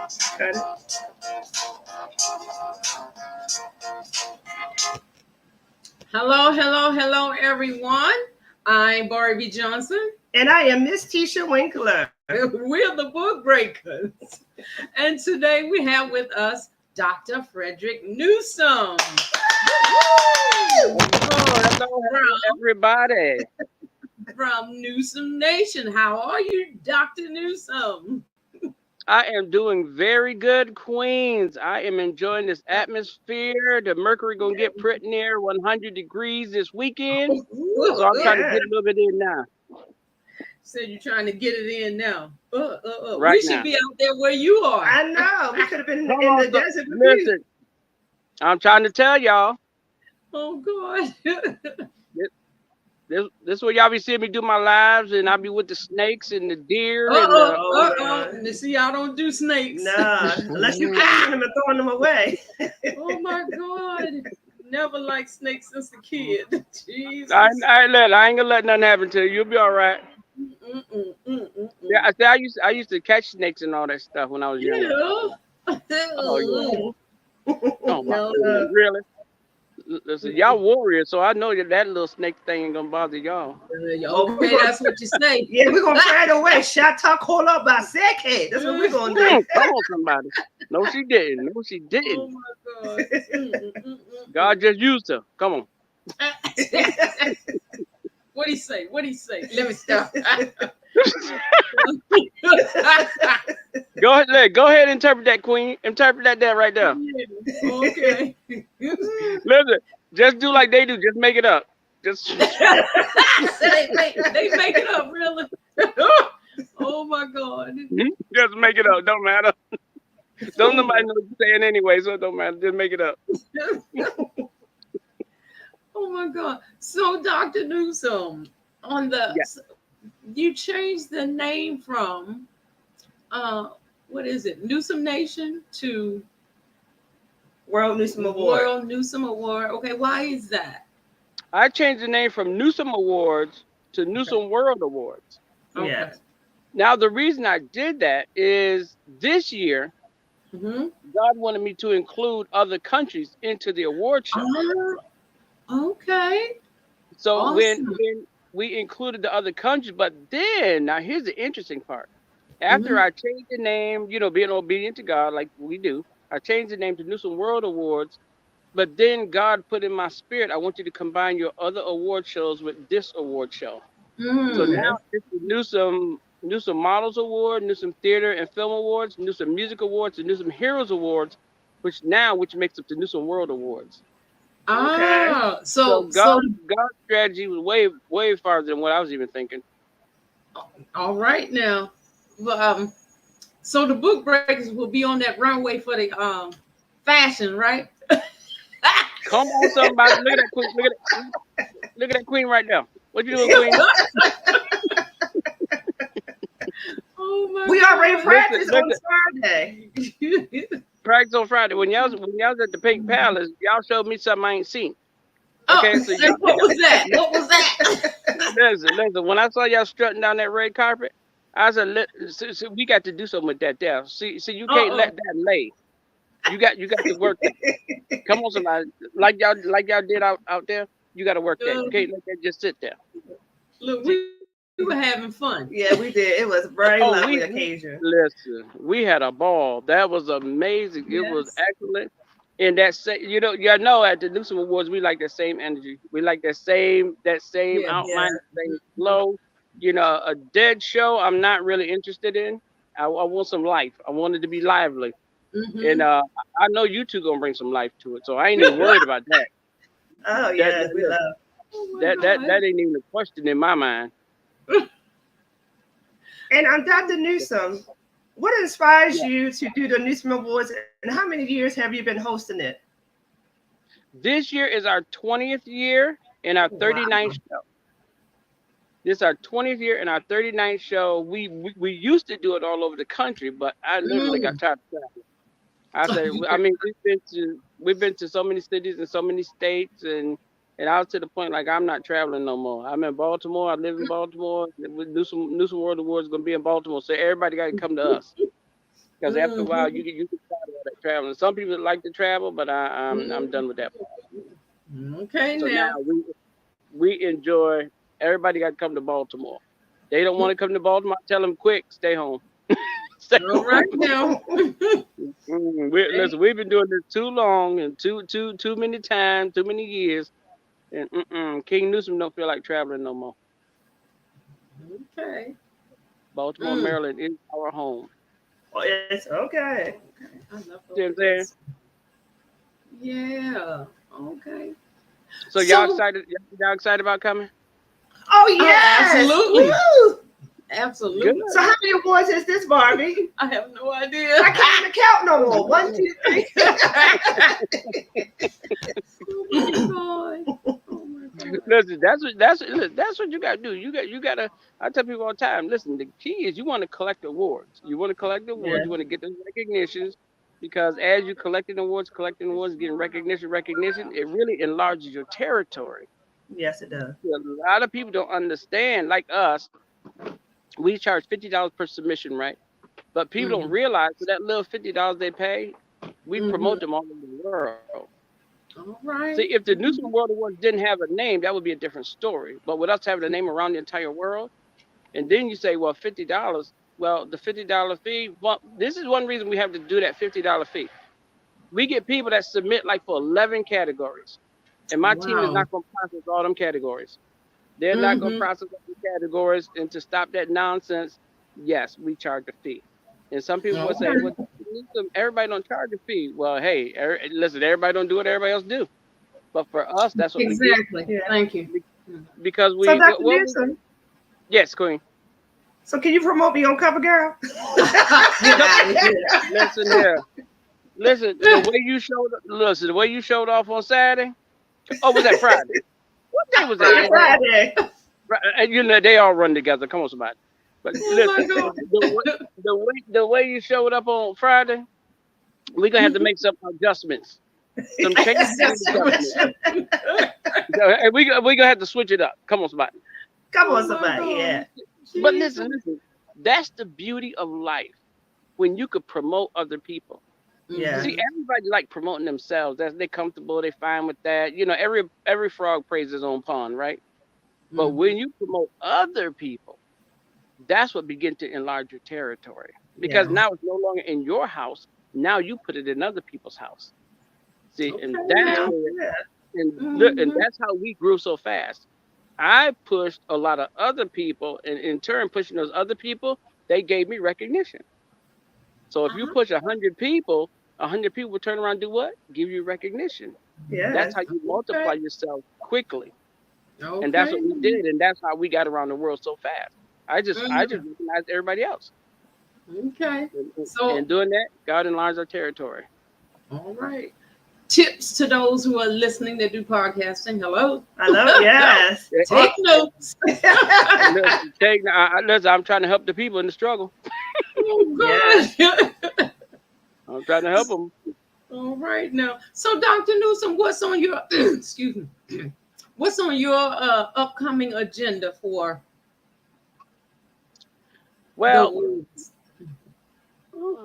Cut it. Hello, hello, hello, everyone. I'm Barbie Johnson. And I am Miss Tisha Winkler. We're the Book Breakers. And today we have with us Dr. Frederick Newsome. Hello, everybody. From Newsome Nation. How are you, Dr. Newsome? I am doing very good, Queens. I am enjoying this atmosphere. The mercury gonna get pretty near 100 degrees this weekend, so I'm trying to get a little bit in now. Said you're trying to get it in now. Right we should now. be out there where you are. I know. We could have been in the desert. Listen, I'm trying to tell y'all. Oh God. This is where y'all be seeing me do my lives, and I be with the snakes and the deer. See, y'all don't do snakes. Nah, unless you catching them and throwing them away. Oh my God. Never liked snakes since a kid. Jesus. I ain't gonna let nothing happen to you. You'll be all right. Yeah, I used to catch snakes and all that stuff when I was young. Oh, my goodness, really? Listen, y'all warriors, so I know that little snake thing ain't gonna bother y'all. Okay, that's what you say. Yeah, we're gonna try it away. Shata Kola Baseke. That's what we're gonna do. Come on, somebody. No, she didn't. No, she didn't. Oh my God. God just used her. Come on. What'd he say? Let me stop. Go ahead, interpret that, Queen. Interpret that right there. Okay. Listen, just do like they do. Just make it up. Just they make it up, really. Oh my God. Just make it up. Don't matter. Don't nobody know what you're saying anyway, so it don't matter. Just make it up. Oh my God. So Dr. Newsome, you changed the name from what is it? Newsome Nation to World Newsome Award. World Newsome Award. Okay, why is that? I changed the name from Newsome Awards to Newsome World Awards. Okay. Yes. Now the reason I did that is this year, God wanted me to include other countries into the award show. Okay. So awesome. when we included the other countries, but then now here's the interesting part. After I changed the name, being obedient to God like we do, I changed the name to Newsome World Awards. But then God put in my spirit, I want you to combine your other award shows with this award show. So now it's the Newsome Models Award, Newsome Theater and Film Awards, Newsome Music Awards, and Newsome Heroes Awards, which makes up the Newsome World Awards. So God's strategy was way farther than what I was even thinking. All right now. So the book breakers will be on that runway for the fashion, right? Come on, somebody. Look at that queen. Look at that queen right now. What you doing, queen? Oh my we God. already practiced on Friday. Practice on Friday. When y'all was at the Pink Palace, y'all showed me something I ain't seen. Okay, so what was that? What was that? Listen. When I saw y'all strutting down that red carpet, I said, we got to do something with that there. See, you can't let that lay. You got to work that. Come on, somebody. Like y'all did out there. You got to work that. You can't let that just sit there. Look, we were having fun. Yeah, we did. It was a very lovely occasion. Listen, we had a ball. That was amazing. Yes. It was excellent. And y'all know at the Newsome Awards, we like that same energy. We like that same outline, same flow. A dead show, I'm not really interested in. I want some life. I want it to be lively. And I know you two gonna bring some life to it, so I ain't even worried about that. Oh yeah, we love that ain't even a question in my mind. And I'm Dr. Newsome. What inspires you to do the Newsome Awards, and how many years have you been hosting it? This year is our 20th year and our 39th show. This is our 20th year and our 39th show. We used to do it all over the country, but I literally got tired of traveling. I said, I mean, we've been to so many cities and so many states, and I was to the point like I'm not traveling no more. I'm in Baltimore. I live in Baltimore. Newsome World Awards is gonna be in Baltimore, so everybody got to come to us. because after a while you get tired of that traveling. Some people like to travel, but I'm done with that. Okay, So now. now we enjoy. Everybody got to come to Baltimore. They don't want to come to Baltimore. Tell them quick, stay home. Stay All home. right now. Listen, we've been doing this too long and too many times, too many years, and King Newsome don't feel like traveling no more. Okay. Baltimore, Maryland is our home. Oh, it's okay. I love See what I'm saying? Yeah. Okay. So y'all excited? Y'all excited about coming? Oh yes, absolutely. Woo! Absolutely. Good. So how many awards is this, Barbie? I have no idea. I can't even count no more. 1, 2, 3. Oh my God. Listen, that's what you gotta do. You gotta. I tell people all the time. Listen, the key is you want to collect awards. You want to collect awards. Yeah. You want to get those recognitions, because as you collecting awards, getting recognition, it really enlarges your territory. Yes, it does. A lot of people don't understand. Like us, we charge $50 per submission, right? But people don't realize for that little $50 they pay, we promote them all over the world. All right. See, if the Newsome World Awards didn't have a name, that would be a different story. But with us having a name around the entire world, and then you say, well, $50. Well, the $50 fee. Well, this is one reason we have to do that $50 fee. We get people that submit like for 11 categories, and my team is not going to process all them categories. They're not going to process all the categories, and to stop that nonsense, yes, we charge a fee. And some people will say, well, everybody don't charge a fee. Well, hey, listen, everybody don't do what everybody else do. But for us, that's what we do. Exactly. Yeah. Thank you. Because we. So, Dr. Newsome, yes, Queen. so can you promote me on Cover Girl? Listen here. Listen, the way you showed off on Saturday. Oh, was that Friday? What day was that? Friday. And you know they all run together. Come on, somebody. But listen, the way you showed up on Friday, we're gonna have to make some adjustments. Some changes. And we gonna have to switch it up. Come on, somebody. Come on, somebody. Yeah. But listen. That's the beauty of life, when you could promote other people. Yeah. See, everybody like promoting themselves. They're comfortable. They're fine with that. You know, every frog praises his own pond, right? But when you promote other people, that's what begins to enlarge your territory. Because now it's no longer in your house. Now you put it in other people's house. See, and that's and that's how we grew so fast. I pushed a lot of other people, and in turn, pushing those other people, they gave me recognition. So if you push 100 people, 100 people will turn around and do what? Give you recognition. Yeah. That's how you multiply yourself quickly. And that's what we did, and that's how we got around the world so fast. I just recognized everybody else. Okay. And doing that, God enlarged our territory. All right. Tips to those who are listening that do podcasting. Hello. Yes. Take notes. Listen, I'm trying to help the people in the struggle. Oh, God. I'm trying to help them. All right now. So, Dr. Newsome, what's on your excuse me? What's on your upcoming agenda for? Well,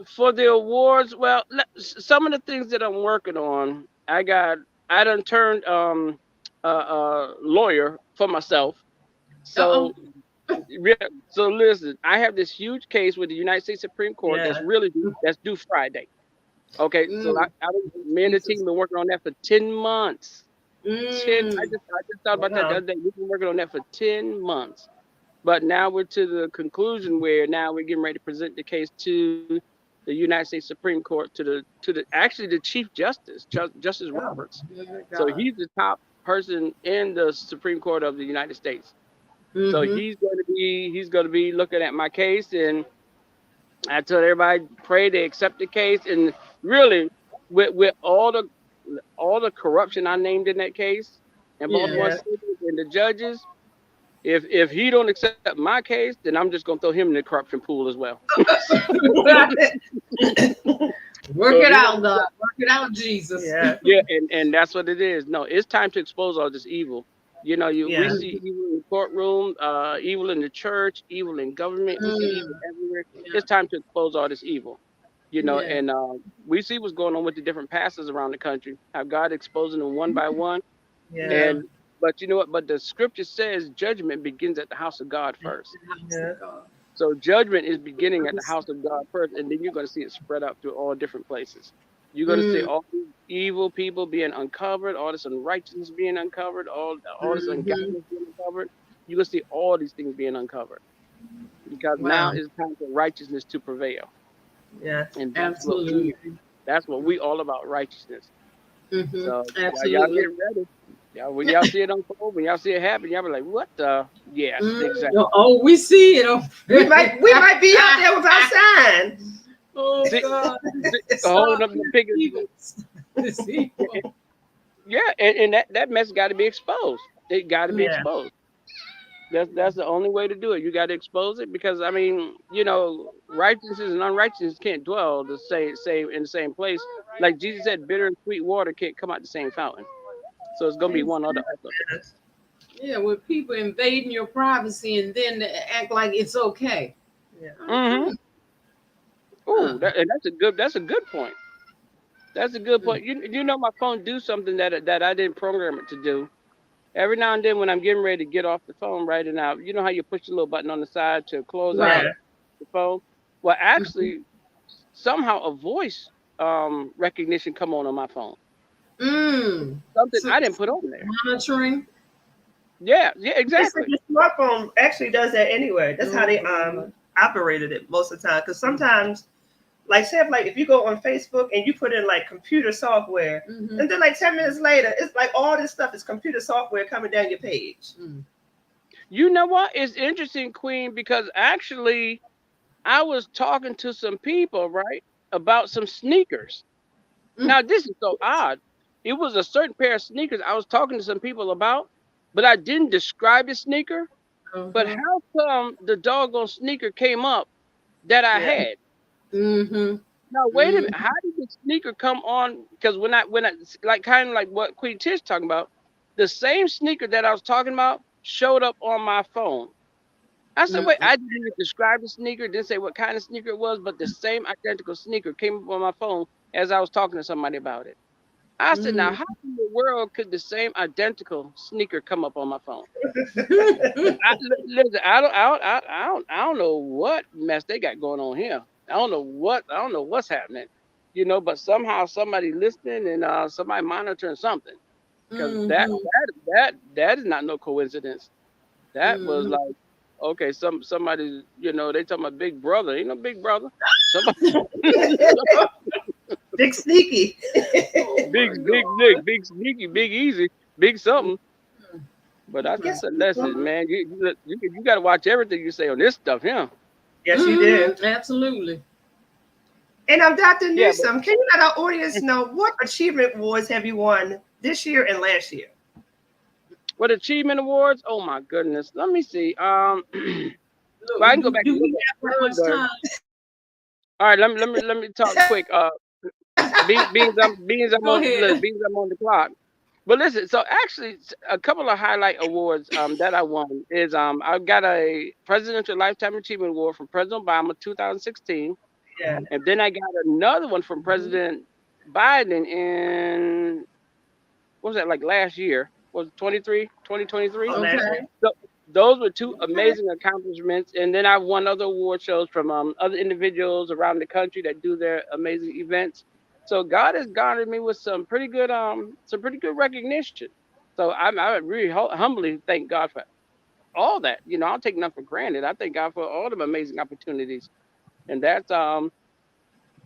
for the awards, well, some of the things that I'm working on, I done turned lawyer for myself. So, so listen, I have this huge case with the United States Supreme Court that's due Friday. Okay, so me and the team been working on that for 10 months. I just thought about that the other day. We've been working on that for 10 months. But now we're to the conclusion where now we're getting ready to present the case to the United States Supreme Court, to the Chief Justice, Justice Roberts. So he's the top person in the Supreme Court of the United States. So he's going to be looking at my case, and I told everybody pray they accept the case. And really, with all the corruption I named in that case, and Baltimore City and the judges, if he don't accept my case, then I'm just gonna throw him in the corruption pool as well. Work it out, God. Work it out, Jesus. Yeah, and that's what it is. No, it's time to expose all this evil. You know, we see evil in the courtroom, evil in the church, evil in government. We see evil everywhere. It's time to expose all this evil. You know, Yeah. and we see what's going on with the different pastors around the country. How God exposing them one by one, Yeah. and but you know what? But the scripture says judgment begins at the house of God first. The house Yeah. of God. So judgment is beginning at the house of God first, and then you're going to see it spread out to all different places. You're going to see Mm, all these evil people being uncovered, all this unrighteousness being uncovered, all this mm-hmm. ungodliness being uncovered. You're going to see all these things being uncovered because now Wow. is time for righteousness to prevail, Yes. and Absolutely. that's what we all about, righteousness. Mm-hmm. So y'all Absolutely. get ready. Y'all, when y'all see it unfold, when y'all see it happen, y'all be like, "What the?" Yes, exactly. Oh, we see it. Oh, We might be out there with our sign. oh See, God. holding Stop up the this pictures. evil. This evil. Yeah, and that mess got to be exposed. It got to be Yeah. exposed. That's the only way to do it. You got to expose it because I mean, you know, righteousness and unrighteousness can't dwell the same in the same place. Like Jesus said, bitter and sweet water can't come out the same fountain. So it's gonna be one or the other. Yes. Yeah, with people invading your privacy and then act like it's okay. Yeah. Mm-hmm. Huh. Oh, that's a good point. That's a good point. You know, my phone do something that I didn't program it to do. Every now and then when I'm getting ready to get off the phone, right, and out, you know how you push the little button on the side to close Right. out Yeah. the phone? Well, Mhm. actually, somehow a voice recognition come on my phone. Mm. Something So I didn't put on there. monitoring. Yeah, They said exactly. the smartphone actually does that anyway. That's how Oh, they God. operated it most of the time. Because sometimes, like say if you go on Facebook and you put in like computer software, Mm-hmm. and then like 10 minutes later, it's like all this stuff is computer software coming down your page. Mm. You know what? It's interesting, Queen, because actually I was talking to some people, right, about some sneakers. Mm. Now this is so odd. It was a certain pair of sneakers I was talking to some people about, but I didn't describe the sneaker. But Uh-huh. how come the doggone sneaker came up that I Yeah. had? Mm-hmm. Now wait a Mm. minute. How did the sneaker come on? Because when I like kind of like what Queen Tish talking about, the same sneaker that I was talking about showed up on my phone. I said, wait, Mm. I didn't even describe the sneaker, didn't say what kind of sneaker it was, but the same identical sneaker came up on my phone as I was talking to somebody about it. I said, now Mm. how in the world could the same identical sneaker come up on my phone? Listen, I don't know what mess they got going on here. I don't know what's happening, you know. But somehow somebody listening and somebody monitoring something, because Mm-hmm. that is not no coincidence. That was Mm-hmm. like, okay, somebody, you know, they talking about Big Brother, ain't no Big Brother. Somebody, Big sneaky. Oh my God. big sneaky, big easy, big something. But I Yes. said, listen, man, you got to watch everything you say on this stuff, yeah. Yes, you do. Mm-hmm. Absolutely. And I'm Dr. Yeah, but Newsome. Can you let our audience know what achievement awards have you won this year and last year? what achievement awards? Oh my goodness. Let me see. Well, I can Look, go do, back do and look we at have that much further. time? All right, let me talk quick. Go ahead. Beans I'm on the clock. But listen, so actually, a couple of highlight awards that I won is I got a Presidential Lifetime Achievement Award from President Obama 2016, Yeah. and then I got another one from President Biden in what was that, like last year? Was it 2023? Oh, last Okay. year. So those were two Okay. amazing accomplishments, and then I won other award shows from other individuals around the country that do their amazing events. So God has garnered me with some pretty good recognition. So I really humbly thank God for all that. You know, I'll take nothing for granted. I thank God for all the amazing opportunities, and that's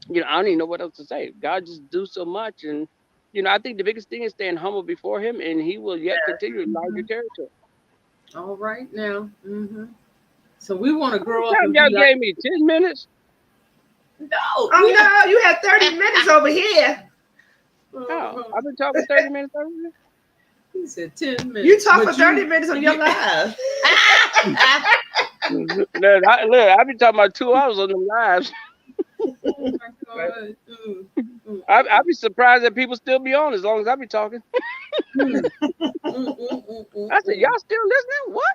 you know, I don't even know what else to say. God just do so much, and you know, I think the biggest thing is staying humble before Him, and He will yet continue to enlarge your Mhm. territory. All right now. Mm-hmm. So we want to How much grow up time and y'all be like, gave me? 10 minutes? no, Oh no, you had 30 minutes over here. Oh, uh, I've been talking 30 minutes already. he said 10 minutes. You talk for But 30 minutes on your live. Look, I've been talking about 2 hours on them lives. Oh my God. I'd be surprised that people still be on as long as I be talking. Mm, mm, mm, mm, mm, I said, mm. y'all still listening? What?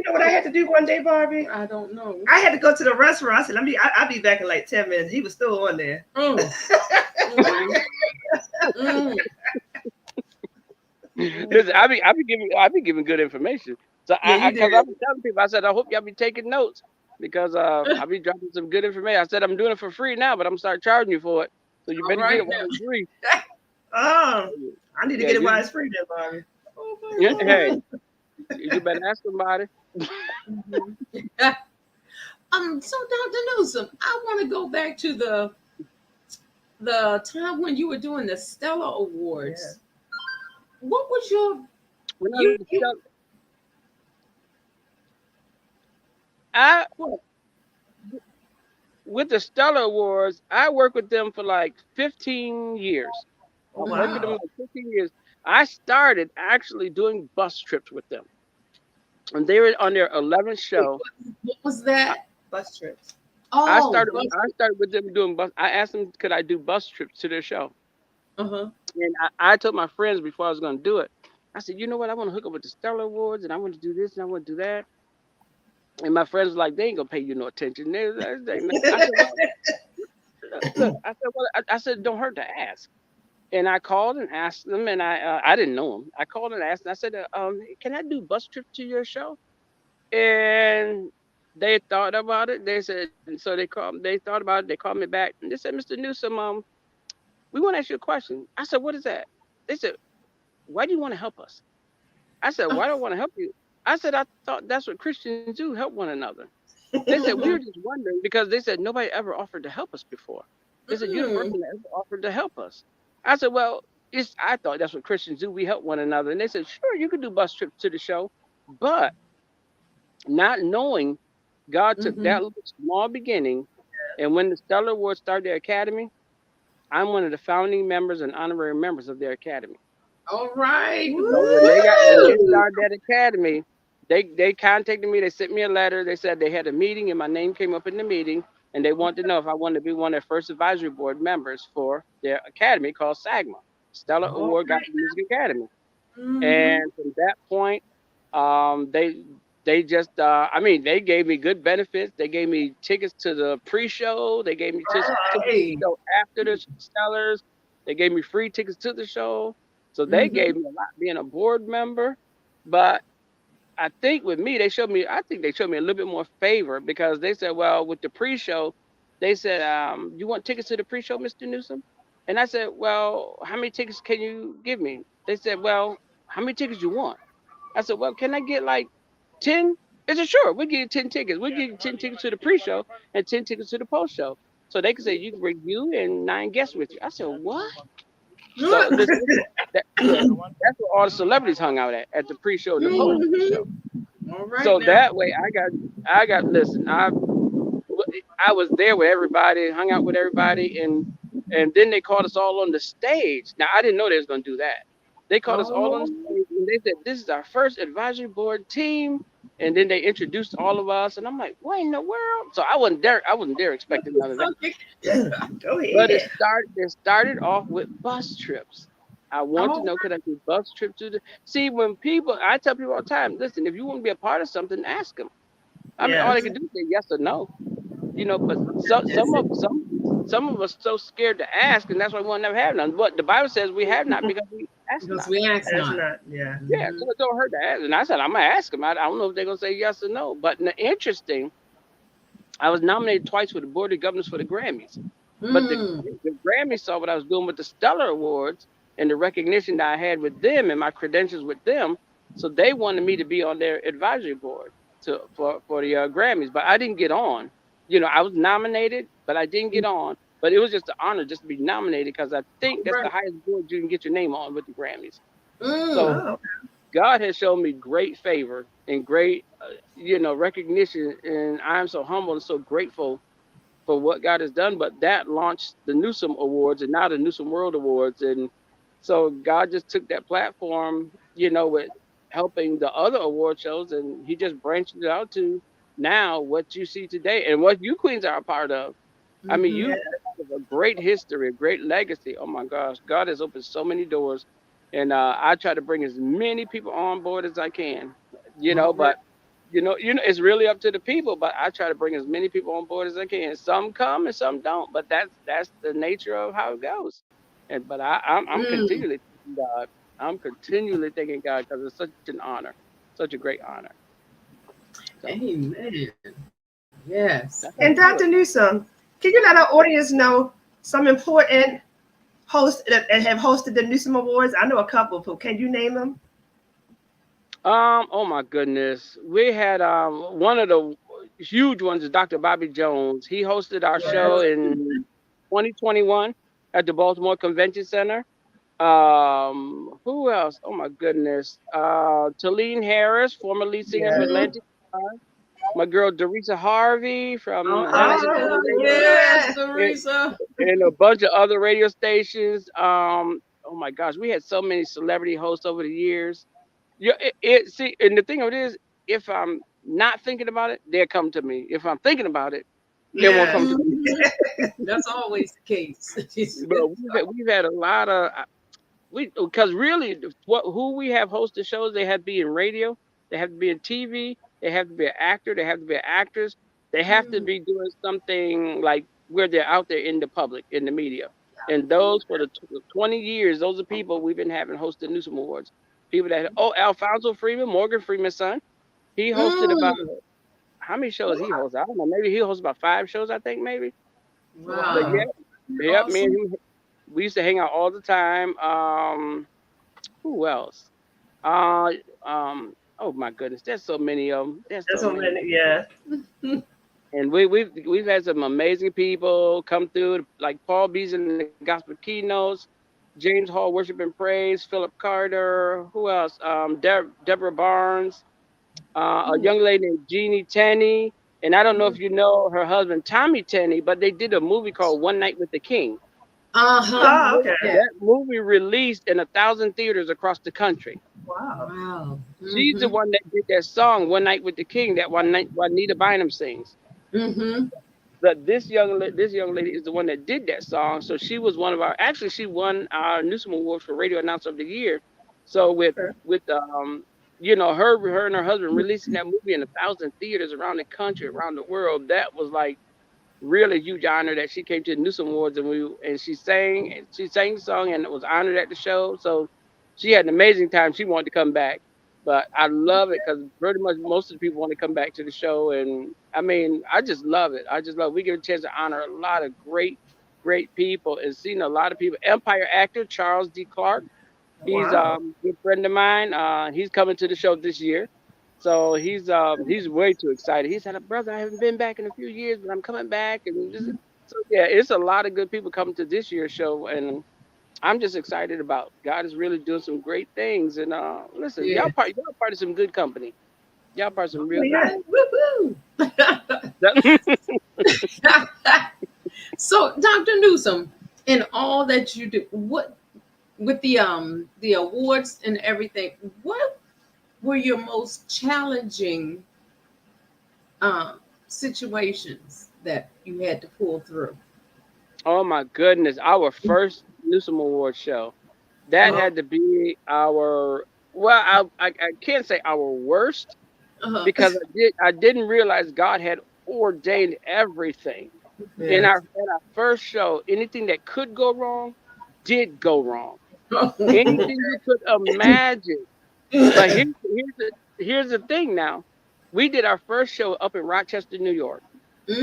You know what I had to do one day, Barbie? I don't know. I had to go to the restaurant. I said, I'll be back in like 10 minutes. He was still on there. Mm. Listen, I be giving good information. So Yeah, you because did. I be telling people, I said I hope y'all be taking notes because I be dropping some good information. I said I'm doing it for free now, but I'm gonna start charging you for it. So you All better get right it while it's free. Oh, I need to Yeah, get it while it's free then, Barbie. Oh my yeah, God. hey, you better ask somebody. So Dr. Newsome, I want to go back to the time when you were doing the Stella Awards. What was your When I you, was you I what? with the Stellar Awards, I worked with them for like 15 years. I Oh, worked with them wow. like 15 years. I started actually doing bus trips with them, and they were on their 11th show. What was that? Bus trips. Oh, I started with them doing bus. I asked them, could I do bus trips to their show? uh-huh. And I told my friends before I was going to do it. I said, you know what? I want to hook up with the Stellar Awards, and I want to do this, and I want to do that. And my friends were like, they ain't gonna pay you no attention. I said, well, look. I said, don't hurt to ask. And I called and asked them, and I didn't know them. I called and asked, and I said, can I do bus trip to your show? And they thought about it. They said, and so they called. They thought about it. They called me back, and they said, Mr. Newsome, we want to ask you a question. I said, what is that? They said, why do you want to help us? I said, why do I want to help you? I said, I thought that's what Christians do, help one another. They said, we were just wondering because they said nobody ever offered to help us before. They said, you're the first Mm. one that ever offered to help us. I said, well, I thought that's what Christians do. We help one another. And they said, sure, you could do bus trips to the show. But not knowing God took Mm-hmm. that little small beginning. And when the Stellar Awards started their academy, I'm one of the founding members and honorary members of their academy. All right. So when they Woo! started that academy, they contacted me. They sent me a letter. They said they had a meeting and my name came up in the meeting, and they wanted to know if I wanted to be one of their first advisory board members for their academy called SAGMA, Stellar All Award right. Gospel Music Academy. Mm-hmm. And from that point, they just I mean they gave me good benefits. They gave me tickets to the pre-show. They gave me tickets to the Hey. show after the Stellars. They gave me free tickets to the show. So they Mm-hmm. gave me a lot being a board member. But I think with me, I think they showed me a little bit more favor because they said, well, with the pre-show, they said, you want tickets to the pre-show, Mr. Newsome? And I said, well, how many tickets can you give me? They said, well, how many tickets you want? I said, well, can I get like 10? They said, sure, we'll give you 10 tickets. We'll give you 10 tickets to the pre-show and 10 tickets to the post-show. So they could say you can bring you and 9 guests with you. I said, what? So that's where all the celebrities hung out at the pre-show and the post-show. All right So now. that way I got listen, I was there with everybody, hung out with everybody, and then they called us all on the stage. Now I didn't know they was gonna do that. They called us all on the Oh, stage and they said, this is our first advisory board team. And then they introduced all of us, and I'm like, what in the world? So I wasn't there expecting none of that. okay. Go But ahead. it started off with bus trips. I want to Oh, know, could I do bus trips to the see when people I tell people all the time, listen, if you want to be a part of something, ask them. I mean, all they Yes. can do is say yes or no, but some of us so scared to ask, and that's why we will never have none. But the Bible says we have not because we ask because not. we asked That's not. not. Yeah. Yeah, so it don't hurt to ask. And I said I'm gonna ask them. I don't know if they're gonna say yes or no. But interesting, I was nominated twice for the Board of Governors for the Grammys. But Mm. the Grammys saw what I was doing with the Stellar Awards and the recognition that I had with them and my credentials with them. So they wanted me to be on their advisory board for the Grammys, but I didn't get on. I was nominated, but I didn't get on. But it was just an honor just to be nominated because I think that's the Right. highest board you can get your name on with the Grammys. Mm. So Oh. God has shown me great favor and great, recognition, and I'm so humble and so grateful for what God has done. But that launched the Newsome Awards and now the Newsome World Awards. And so God just took that platform, with helping the other award shows, and He just branched it out to now what you see today and what you queens are a part of. I mean, Mm-hmm. you Yeah. have a great history, a great legacy. Oh my gosh, God has opened so many doors, and I try to bring as many people on board as I can. All right. But it's really up to the people. But I try to bring as many people on board as I can. Some come and some don't, but that's the nature of how it goes. And but I'm Mm, continually thanking God. I'm continually thanking God because it's such an honor, such a great honor. So amen. Yes. that's how And I do Dr. it. Newsome, can you let our audience know some important hosts that have hosted the Newsome Awards? I know a couple of them. Can you name them? Oh my goodness. We had one of the huge ones is Dr. Bobby Jones. He hosted our show Yes. in 2021 at the Baltimore Convention Center. Who else? Oh my goodness. Talene Harris, former lead singer of Yes. Mhm. Atlantic Starr. My girl Dorisa Harvey from National Okay. Public Oh, Radio, Yes, yeah. and, Teresa. and a bunch of other radio stations. Oh my gosh, we had so many celebrity hosts over the years. Yeah, see, and the thing of it is, if I'm not thinking about it, they'll come to me. If I'm thinking about it, it won't Yes. come to me. Mhm. That's always the case. But we've had a lot of we because really what who we have hosted shows, they have to be in radio, they have to be in TV, they have to be an actor, they have to be an actress, they have to Mhm. be doing something like where they're out there in the public, in the media. And those for the 20 years, those are people we've been having hosted Newsome Awards. People that Alfonso Freeman, Morgan Freeman's son, he hosted about Mm. how many shows he hosted? I don't know. Maybe he hosted about 5 shows, I think maybe. But Wow. Wow. yeah, You're yep. Me and awesome. him, we used to hang out all the time. Who else? Uh, oh my goodness, there's so many of them. There's That's so so many, many. Yeah. and we've had some amazing people come through, like Paul Beason in the gospel keynotes, James Hall worship and praise, Philip Carter. Who else? Deborah Barnes, a Ooh. young lady named Jeannie Tenney, and I don't know if you know her husband Tommy Tenney, but they did a movie called One Night with the King. Uh-huh. Oh, okay. Yeah. That movie released in 1,000 theaters across the country. Wow. Wow. She's the Mm-hmm. one that did that song "One Night with the King" that one night Juanita Bynum sings. Mm-hmm. But this young lady is the one that did that song. So she was one of our. Actually, she won our Newsome Award for Radio Announcer of the Year. So Okay. with her and her husband releasing that movie in 1,000 theaters around the country, around the world, that was like really huge honor that she came to the Newsome Awards and she sang the song and was honored at the show. So she had an amazing time. She wanted to come back, but I love it because pretty much most of the people want to come back to the show, and I mean I just love it. I just love we get a chance to honor a lot of great people and seeing a lot of people. Empire actor Charles D. Clark. He's Wow. a good friend of mine. He's coming to the show this year. So he's way too excited. He said, "Brother, I haven't been back in a few years, but I'm coming back." So yeah, it's a lot of good people coming to this year's show, and I'm just excited about. God is really doing some great things. And listen, Yeah. y'all part of some good company. Y'all part of some Oh, real good yeah. company. Woohoo. That- So, Dr. Newsome, in all that you do, what with the awards and everything, what were your most challenging situations that you had to pull through? oh my goodness, our first Newsome Award show. That Uh, had to be our well, I can't say our worst uh, because I didn't realize God had ordained everything in Yeah. our first show. Anything that could go wrong did go wrong. Anything you could imagine. But here's the thing now. We did our first show up in Rochester, New York,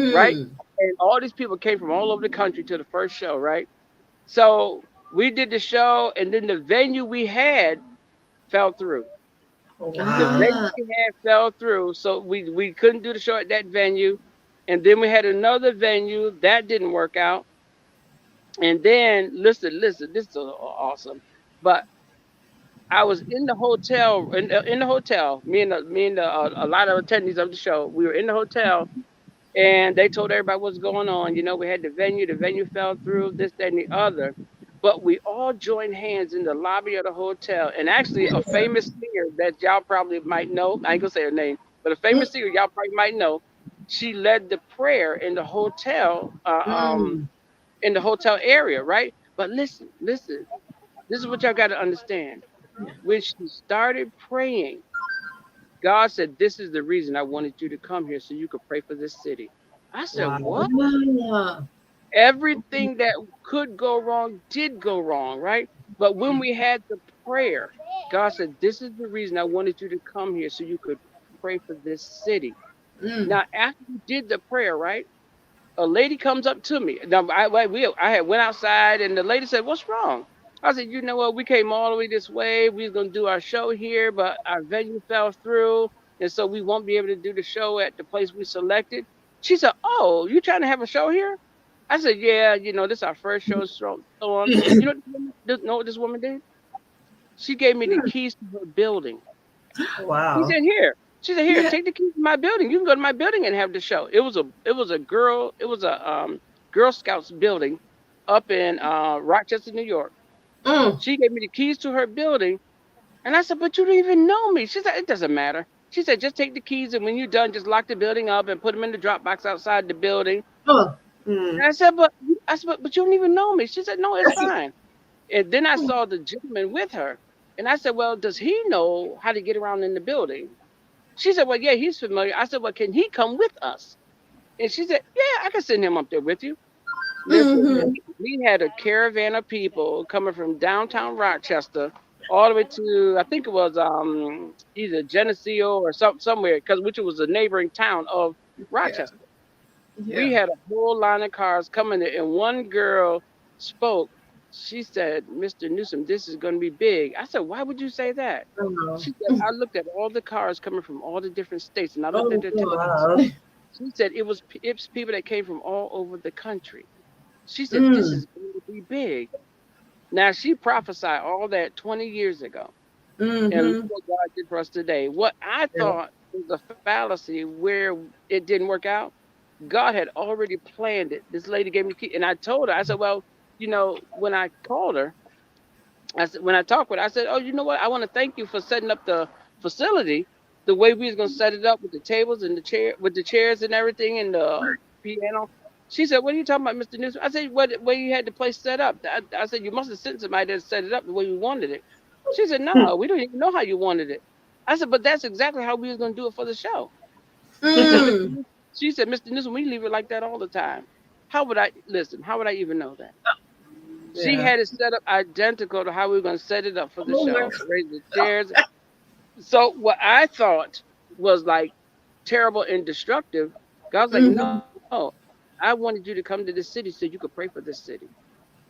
right? mm, And all these people came from all over the country to the first show, right? So we did the show, and then the venue we had fell through. Oh, The wow. venue ah, we had fell through, so we couldn't do the show at that venue. And then we had another venue that didn't work out. And then listen, this is awesome. But I was in the hotel, in the hotel. Me and a lot of attendees of the show. We were in the hotel, and they told everybody what's going on. We had the venue fell through, this, that, and the other. But we all joined hands in the lobby of the hotel. And actually, a famous singer that y'all probably might know, I ain't gonna say her name, but a mm, famous singer y'all probably might know, she led the prayer mm, in the hotel area, right? But listen, this is what y'all got to understand. When she started praying, God said, this is the reason I wanted you to come here so you could pray for this city. I said, Wow. what? Wow. Everything that could go wrong did go wrong, right? But when we had the prayer, God said, this is the reason I wanted you to come here so you could pray for this city. Mm. Now, after we did the prayer, right? A lady comes up to me. Now, I had went outside, and the lady said, "What's wrong?" I said, "You know what? We came all the way this way. We was gonna do our show here, but our venue fell through, and so we won't be able to do the show at the place we selected." She said, "Oh, you trying to have a show here?" I said, "Yeah. You know, this is our first show so on." You know what this woman did? She gave me the keys to her building. He Wow. said, "Here." She said, "Here, Yeah. take the keys to my building. You can go to my building and have the show." It was a Girl Scouts building up in Rochester, New York. Mm. She gave me the keys to her building, and I said, "But you don't even know me." She said, "It doesn't matter." She said, "Just take the keys, and when you're done, just lock the building up and put them in the drop box outside the building." Oh. And Mm. I said, "But you don't even know me." She said, "No, it's fine." And then I saw the gentleman with her, and I said, "Well, does he know how to get around in the building?" She said, "Well, yeah, he's familiar." I said, "Well, can he come with us?" And she said, "Yeah, I can send him up there with you." Listen, Yeah. Mm-hmm. we had a caravan of people coming from downtown Rochester all the way to, I think it was either Geneseo or somewhere, because which was a neighboring town of Yeah. Rochester. We Yeah. had a whole line of cars coming there, and one girl spoke. She said, "Mr. Newsome, this is going to be big." I said, "Why would you say that?" Oh. She said, "I looked at all the cars coming from all the different states, and I looked at Oh their God. tags." Wow. She said it was people that came from all over the country. She said, "This Mm. is going to be big." Now she prophesied all that 20 years ago, and look Mm-hmm. what God did for us today. What I Yeah. thought was a fallacy where it didn't work out, God had already planned it. This lady gave me the key, and I told her, I said, "Well, when I called her, I said, when I talked with her, I said, oh, you know what? I want to thank you for setting up the facility the way we was gonna set it up with the tables and the chairs and everything and the piano." She said, "What are you talking about, Mr. Newsom?" I said, "What way you had the place set up?" I said, "You must have sent somebody that set it up the way we wanted it." She said, "No, we don't even know how you wanted it." I said, "But that's exactly how we was gonna do it for the show." She said, "Mr. Mm. Newsom, she said, Mr. Newsom, we leave it like that all the time. How would I listen? How would I even know that?" She Yeah. had it set up identical to how we were going to set it up for the Oh my show. Raise the chairs. So what I thought was like terrible and destructive, God's like, Mm-hmm. no, I wanted you to come to this city so you could pray for this city.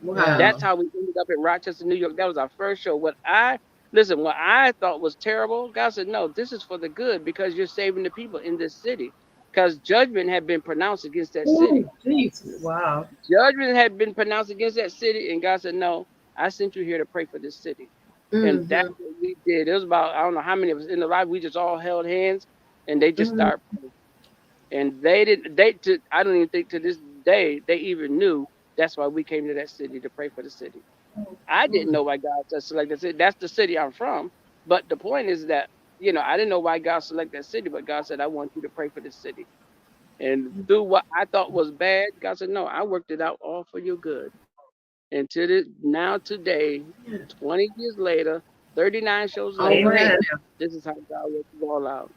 Yeah. That's Wow. how we ended up in Rochester, New York. That was our first show. What I thought was terrible, God said, no, this is for the good because you're saving the people in this city. Because judgment had been pronounced against that city. Oh Jesus. Wow. Judgment had been pronounced against that city, and God said, "No, I sent you here to pray for this city." And that's Mm-hmm. what we did. It was about, I don't know how many of us in the live. We just all held hands, and they just Mm-hmm. started praying. And they didn't. I don't even think to this day they even knew that's why we came to that city to pray for the city. I didn't know why God just selected that city. That's the city I'm from. But the point is that I didn't know why God selected that city, but God said, "I want you to pray for this city." And through what I thought was bad, God said, "No, I worked it out all for your good." And to this now today, 20 years later, 39 shows All later, right Amen. now. this is how God works it all out.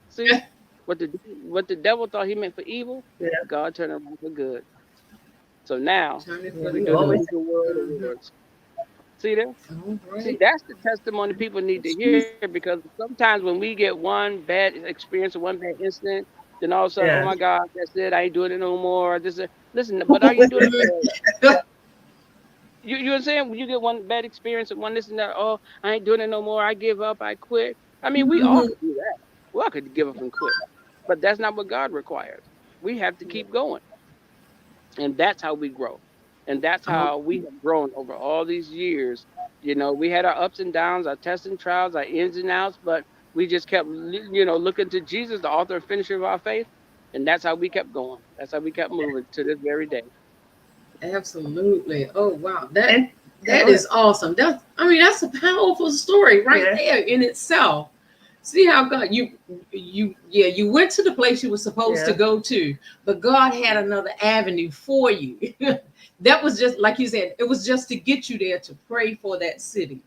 See, what the devil thought he meant for evil, Yeah. God turned around for good. So now Turn it Yeah. for the we We do the good. always. News World Mm-hmm. Awards. See there? All See, right. that's the testimony people need to hear because sometimes when we get one bad experience or one bad incident, then all of a sudden, oh Yeah. my God, that's it. I ain't doing it no more. Listen, but are you doing it for you understand when you get one bad experience and one this and that, oh, I ain't doing it no more, I give up, I quit. I mean, we all Mm-hmm. could do that. We all could give up and quit. But that's not what God requires. We have to keep going. And that's how we grow. And that's Oh, how we have grown over all these years. We had our ups and downs, our tests and trials, our ins and outs, but we just kept looking to Jesus, the author and finisher of our faith. And that's how we kept going. That's how we kept moving to this very day. absolutely. Oh wow. That And that go ahead. is awesome. That's a powerful story right Yeah. there in itself. See how God you went to the place you were supposed to Yeah. go to, but God had another avenue for you. That was just like you said, it was just to get you there to pray for that city.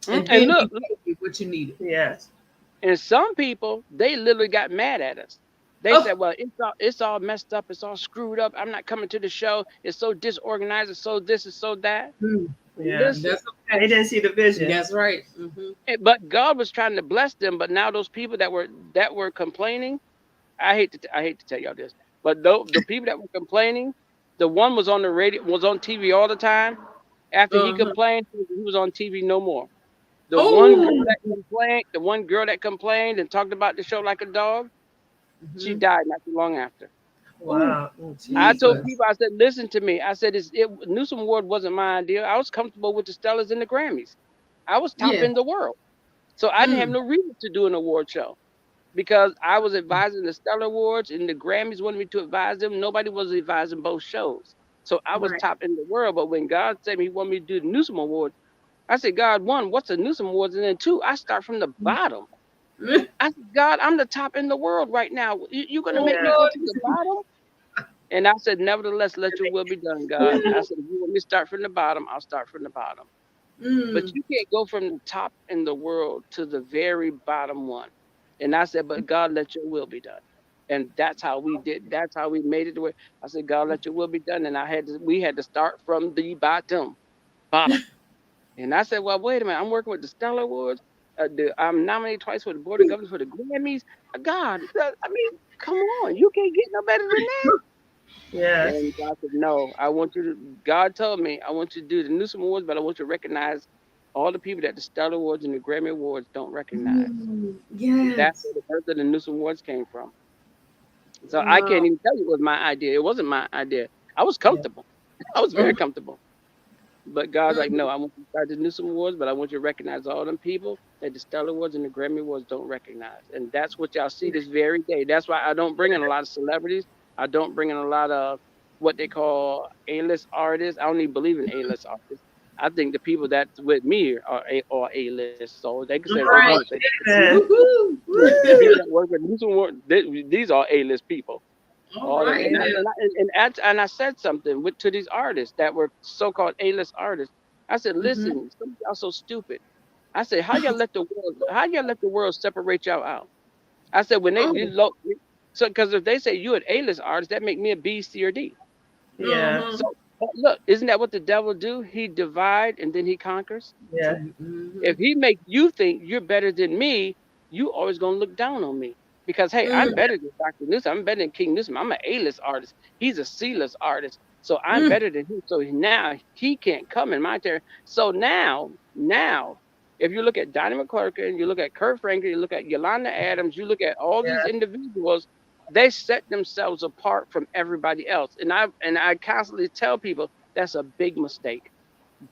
And And then he look, gave you what you needed. Yes. And some people, they literally got mad at us. They Oh, said, "Well, it's all messed up. It's all screwed up. I'm not coming to the show. It's so disorganized. It's so this. It's so that." mm, Yeah. Listen, that's They okay. didn't see the vision. That's right. but God was trying to bless them. But now those people that were complaining, I hate to tell y'all this, but the people that were complaining, the one was on the radio, was on TV all the time. After he Uh-huh. complained, he was on TV no more. Oh. The one girl that complained and talked about the show like a dog, she Mhm. died not too long after. Oh, Wow. I told Jesus. people, I said, listen to me. I said, Newsome Award wasn't my idea. I was comfortable with the Stellas and the Grammys. I was top Yeah. in the world. So I didn't have Mm. no reason to do an award show because I was advising the Stellar Awards and the Grammys wanted me to advise them. Nobody was advising both shows. So I was Right. top in the world. But when God said he wanted me to do the Newsome Awards, I said, God, one, what's a Newsome Awards? And then two, I start from the bottom. I said, God, I'm the top in the world right now. You're going to Oh make me Yeah. go Lord. to the bottom? And I said, nevertheless, let your will be done, God. I said, if you want me to start from the bottom, I'll start from the bottom. But Mm. you can't go from the top in the world to the very bottom one. And I said, but God, let your will be done. And that's how we did. That's how we made it to where I said, God, let your will be done. And we had to start from the bottom. And I said, well, wait a minute. I'm working with the Stellar Awards. I'm nominated twice for the Board of Governors for the Grammys. God, I mean, come on. You can't get no better than that. Yes. And God said, no, God told me, I want you to do the Newsome Awards, but I want you to recognize all the people that the Stellar Awards and the Grammy Awards don't recognize. Mm. And that's Yes. where the birth of the Newsome Awards came from. So I can't Wow. even tell you it was my idea. It wasn't my idea. I was Yeah. comfortable. I was very Mm. comfortable. But God's like, no, Mm. I want you to start the Newsome Awards, but I want you to recognize all them people that the Stellar Awards and the Grammy Awards don't recognize. And that's what y'all see this very day. That's why I don't bring in a lot of celebrities. I don't bring in a lot of what they call A-list artists. I don't even believe in A-list artists. I think the people that's with me are A-list. So they can say what they want to Right. say. Yes. Yeah. Woohoo. The people Woo. that work with Newsome Awards, these are A-list people. All All of them. right And I, now. Amen. and, I, and I said something to these artists that were so-called A-list artists. I said, Mm-hmm. listen, some of y'all so stupid. I said, how y'all let the world separate y'all out? I said, when they you Oh. low, so because if they say you an A-list artist, that make me a B, C, or D. Yeah. Uh-huh. So but look, isn't that what the devil do? He divide and then he conquers. Yeah. If Mm-hmm. he make you think you're better than me, you always gonna look down on me. Because hey, I'm Mm. better than Dr. Newsom. I'm better than King Newsom. I'm an A-list artist. He's a C-list artist. So I'm Mm. better than him. So now he can't come in my territory. So now, if you look at Donnie McClurkin, you look at Kurt Franklin, you look at Yolanda Adams, you look at all these Yeah. individuals, they set themselves apart from everybody else. And I constantly tell people that's a big mistake.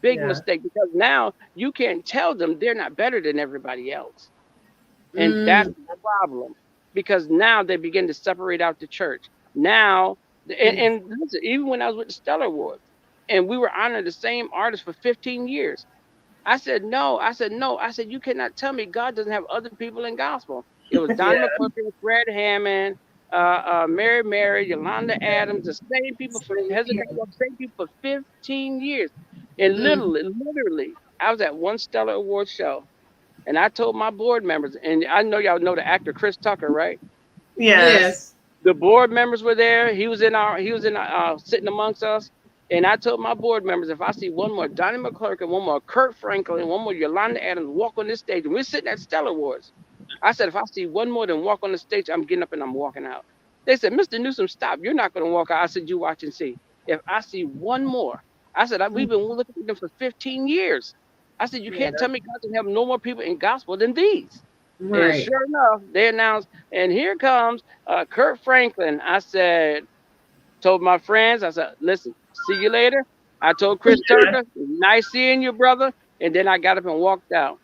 Big Yeah. mistake because now you can't tell them they're not better than everybody else. And that's Mm. the problem because now they begin to separate out the church. Now, Mm. and listen, even when I was with the Stellar Awards and we were honoring the same artist for 15 years, I said, no. I said, no. I said, you cannot tell me God doesn't have other people in gospel. It was Yeah. Donnie McClurkin, Fred Hammond, Mary, Yolanda Adams, the same people for Hezekiah, the same people for 15 years. And Mm. literally, I was at one Stellar Award show and I told my board members, and I know y'all know the actor Chris Tucker, right? Yes. Yes. The board members were there. He was sitting amongst us. And I told my board members, if I see one more Donnie McClurkin, one more Kurt Franklin, one more Yolanda Adams walk on this stage, and we're sitting at Stellar Awards, I said, if I see one more than walk on the stage, I'm getting up and I'm walking out. They said, Mr. Newsom, stop. You're not going to walk out. I said, you watch and see. If I see one more, I said, we've been looking at them for 15 years. I said, you Yeah. can't tell me God doesn't have no more people in gospel than these. And Right. sure enough, they announced, and here comes Kurt Franklin. I said, told my friends, I said, listen, see you later. I told Chris Tucker, nice seeing you, brother. And then I got up and walked out.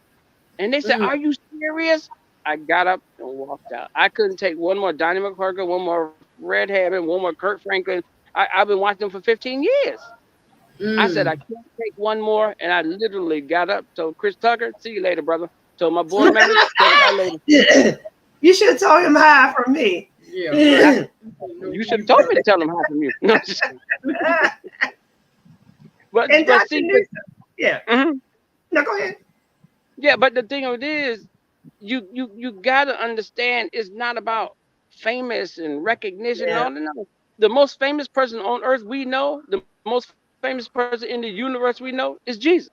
And they said, Mm. are you serious? I got up and walked out. I couldn't take one more Donnie McClurkin, one more Red Hammond, one more Kurt Franklin. I've been watching them for 15 years. I said, I Mm. can't take one more. And I literally got up, told Chris Tucker, see you later, brother. Told my board members, catch y'all later. You should have told him hi from me. Yeah. I, Right. No, you should you have told better. me to tell them how from you. No, just kidding. but And but Dr. see, Newsom. Yeah. mhm. No, go ahead. Yeah, but the thing of it is, you gotta understand it's not about famous and recognition and Yeah. all that. No. The most famous person on earth we know, the most famous person in the universe we know is Jesus.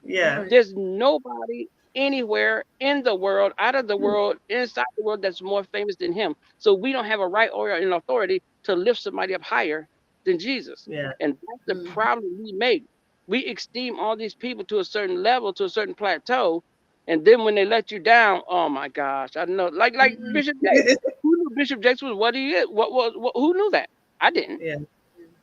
Yeah. Right. There's nobody anywhere in the world, out of the world, inside the world that's more famous than him. So we don't have a right or an authority to lift somebody up higher than Jesus. Yeah. And that's the Mm. problem we make. We esteem all these people to a certain level, to a certain plateau, and then when they let you down, oh my gosh, I know, like Mhm. Bishop Jakes. Who knew Bishop Jakes was what he is? Who knew that? I didn't. Yeah.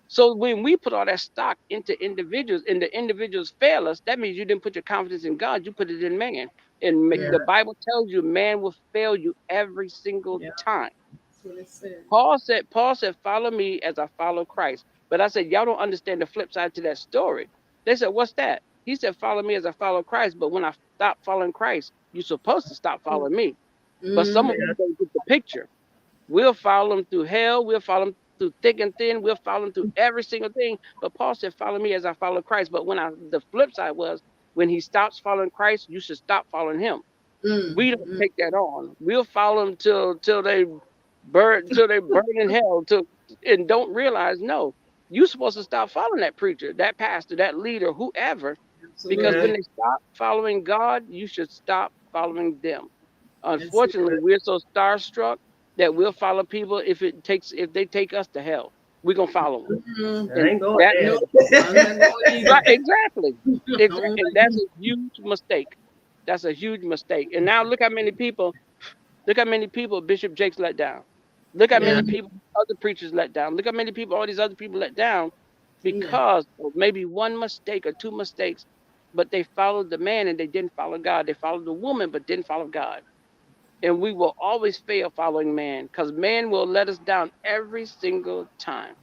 So when we put all that stock into individuals and the individuals fail us, that means you didn't put your confidence in God. You put it in man. And Yeah. the Bible tells you man will fail you every single Yeah, time. that's what it said. Paul said, follow me as I follow Christ. But I said, y'all don't understand the flip side to that story. They said, what's that? He said, follow me as I follow Christ. But when I stop following Christ, you're supposed to stop following me. But some of Mm-hmm. us don't get the picture. We'll follow him through hell. We'll follow him through thick and thin. We'll follow him through every single thing. But Paul said, follow me as I follow Christ. But the flip side was when he stops following Christ, you should stop following him. We don't Mm-hmm. take that on. We'll follow them till they burn in hell and don't realize no. You're supposed to stop following that preacher, that pastor, that leader, whoever, because Yeah. when Absolutely. they stop following God, you should stop following them. That's it. Unfortunately, we're so starstruck that we'll follow people if they take us to hell. We're gonna follow them. Mm-hmm. I And ain't going that No, there. I'm not going either. right, exactly. I Exactly. don't And like that's a huge mistake. That's a huge mistake. And now look how many people Bishop Jakes let down. Look how Yeah. many Mhm. people other preachers let down. Look how many people all these other people let down Yeah. because of maybe one mistake or two mistakes, but they followed the man and they didn't follow God. They followed the woman but didn't follow God. And we will always fail following man because man will let us down every single time.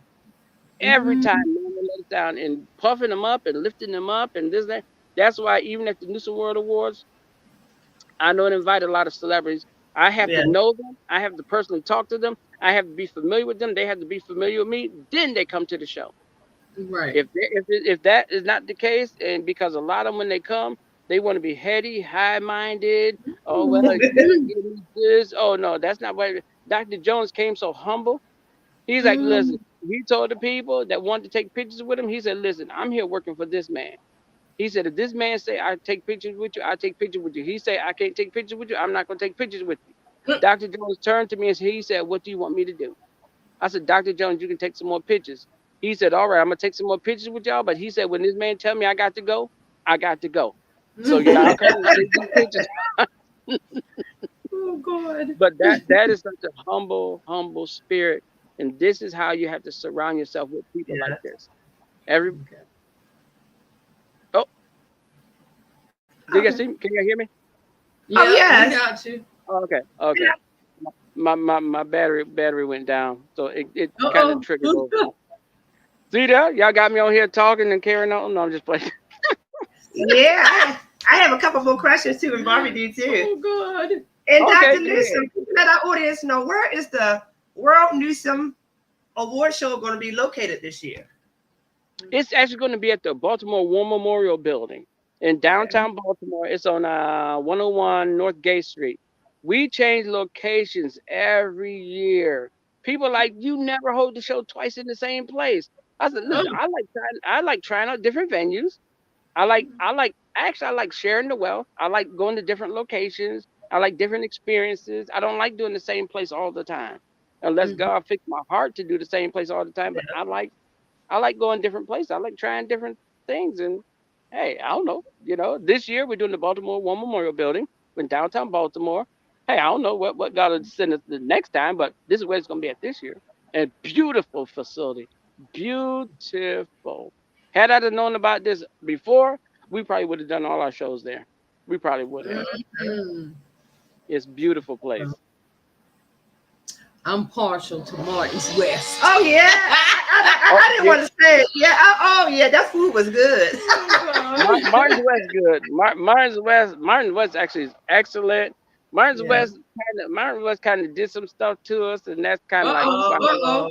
Every time Mhm. man will let us down and puffing them up and lifting them up and this, that. That's why even at the Newsome World Awards, I don't invite a lot of celebrities. I have to Yeah. know them. I have to personally talk to them. I have to be familiar with them. They have to be familiar with me. Then they come to the show. Right. If that is not the case, and because a lot of them when they come, they want to be heady, high minded. Oh well, you gotta give me this. Oh no, that's not why. Dr. Jones came so humble. He's like, listen. Mhm. He told the people that wanted to take pictures with him. He said, listen, I'm here working for this man. He said, if this man say I take pictures with you, I take pictures with you. He say I can't take pictures with you. I'm not gonna take pictures with you. Dr. Jones turned to me and he said, what do you want me to do? I said, Dr. Jones, you can take some more pictures. He said, all right, I'm gonna take some more pictures with y'all. But he said, when this man tell me I got to go, I got to go. So y'all come and take these pictures. Oh God. But that is such a humble spirit. And this is how you have to surround yourself with people like Yeah. this. Every Okay. oh, did you Okay. see? Can you hear me? Oh Yeah, we yes. got you. Oh, okay, okay. My battery went down, so it kind of Uh-oh. triggered over. See there, y'all got me on here talking and carrying on. No, I'm just playing. Yeah. I have a couple more questions too, and Barbie do too. Oh God. And Okay, Dr. go ahead. Newsome, let our audience know, where is the World Newsome Award Show going to be located this year? It's actually going to be at the Baltimore War Memorial Building in Okay. downtown Baltimore. It's on 101 North Gay Street. We change locations every year. People like you never hold the show twice in the same place. I said, listen, Oh. I like trying out different venues. I like sharing the wealth. I like going to different locations. I like different experiences. I don't like doing the same place all the time. Unless Mhm. God fixed my heart to do the same place all the time. But I like going different places. I like trying different things. And hey, I don't know. This year we're doing the Baltimore War Memorial Building in downtown Baltimore. Hey, I don't know what God will send us the next time, but this is where it's going to be at this year. A beautiful facility. Beautiful. Had I have known about this before, we probably would have done all our shows there. We probably would have. Mhm. It's a beautiful place. I'm partial to Martin's West. Oh yeah. I didn't Yeah, want to say it. Yeah. Oh yeah, that food was good. Oh God. Martin's West good. Martin's West actually is excellent. Yeah. Martin's West kind of did some stuff to us, and that's kind of like Uh-oh. why. Uh-oh.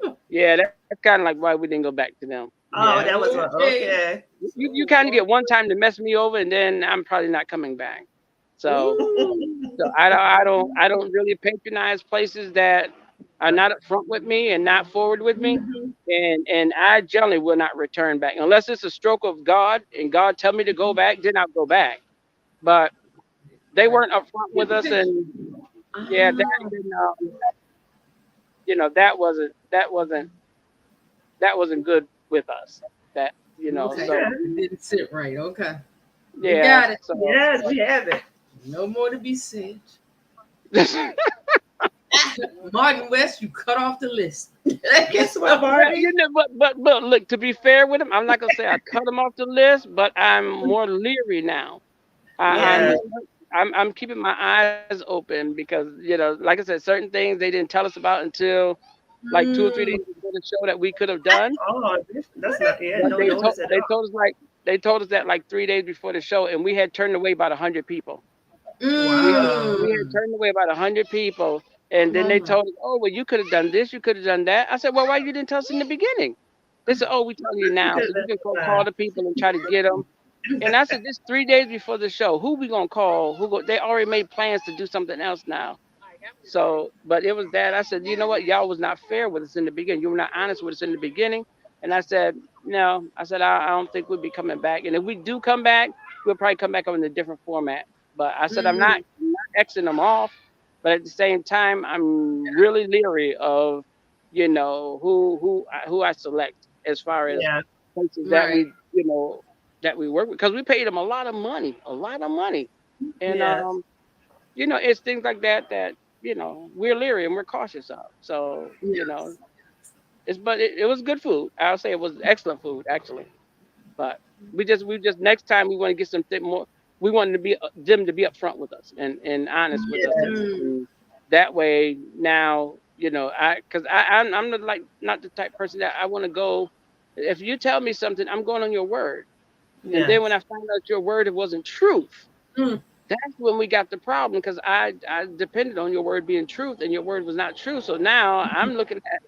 Oh. Yeah, that's kind of like why we didn't go back to them. Oh, Yeah, that was Okay. okay. you Oh kind of Lord. get one time to mess me over, and then I'm probably not coming back. So Ooh. I don't really patronize places that are not up front with me and not forward with me. Mhm. And I generally will not return back unless it's a stroke of God and God tell me to go back, then I'll go back. But they weren't up front Get with the us, picture. and yeah, that Ah, and that wasn't good with us. That okay. so Okay. It didn't sit right. Okay. We yeah, got it. so Yes, we have it. No more to be said. Martin West, you cut off the list. Guess Well, what, well, Barbie? but look. To be fair with him, I'm not gonna say I cut him off the list, but I'm more leery now. I'm Yeah. Mhm. more, I'm keeping my eyes open because like I said, certain things they didn't tell us about until like 2 or 3 days Mm. before the show that we could have done. Oh, that's not, yeah, But no they told notice at they all. told us like they told us that like 3 days before the show, and we had turned away about 100 people. We had Wow. we had Mm. turned away about 100 people, and then they Mama. told us, "Oh, well, you could have done this, you could have done that." I said, "Well, why you didn't tell us in the beginning?" They said, "Oh, we telling you now, Because so you that's can call fine. the people and try to get them." And I said, "This 3 days before the show, who we gonna call? They already made plans to do something else now." So, but it was that I said, you know what, y'all was not fair with us in the beginning. You were not honest with us in the beginning. And I said, no, I said, I don't think we'll be coming back. And if we do come back, we'll probably come back on a different format. But I said, Mhm. I'm not Xing them off. But at the same time, I'm really leery of, who I select as far as Yeah. places Right. that we work with. Because we paid them a lot of money, a lot of money. And, Yes. it's things like that we're leery and we're cautious of. So Yes. it was good food. I'll say it was excellent food actually. But we just next time we want to get something more. We wanted them to be upfront with us and honest with us, and, Yes. Mm. and that way now I'm not the type person that I want to go. If you tell me something, I'm going on your word, and then when Yes. I find out your word it wasn't truth, Mm. that's when we got the problem because I depended on your word being truth and your word was not true. So now I'm looking at,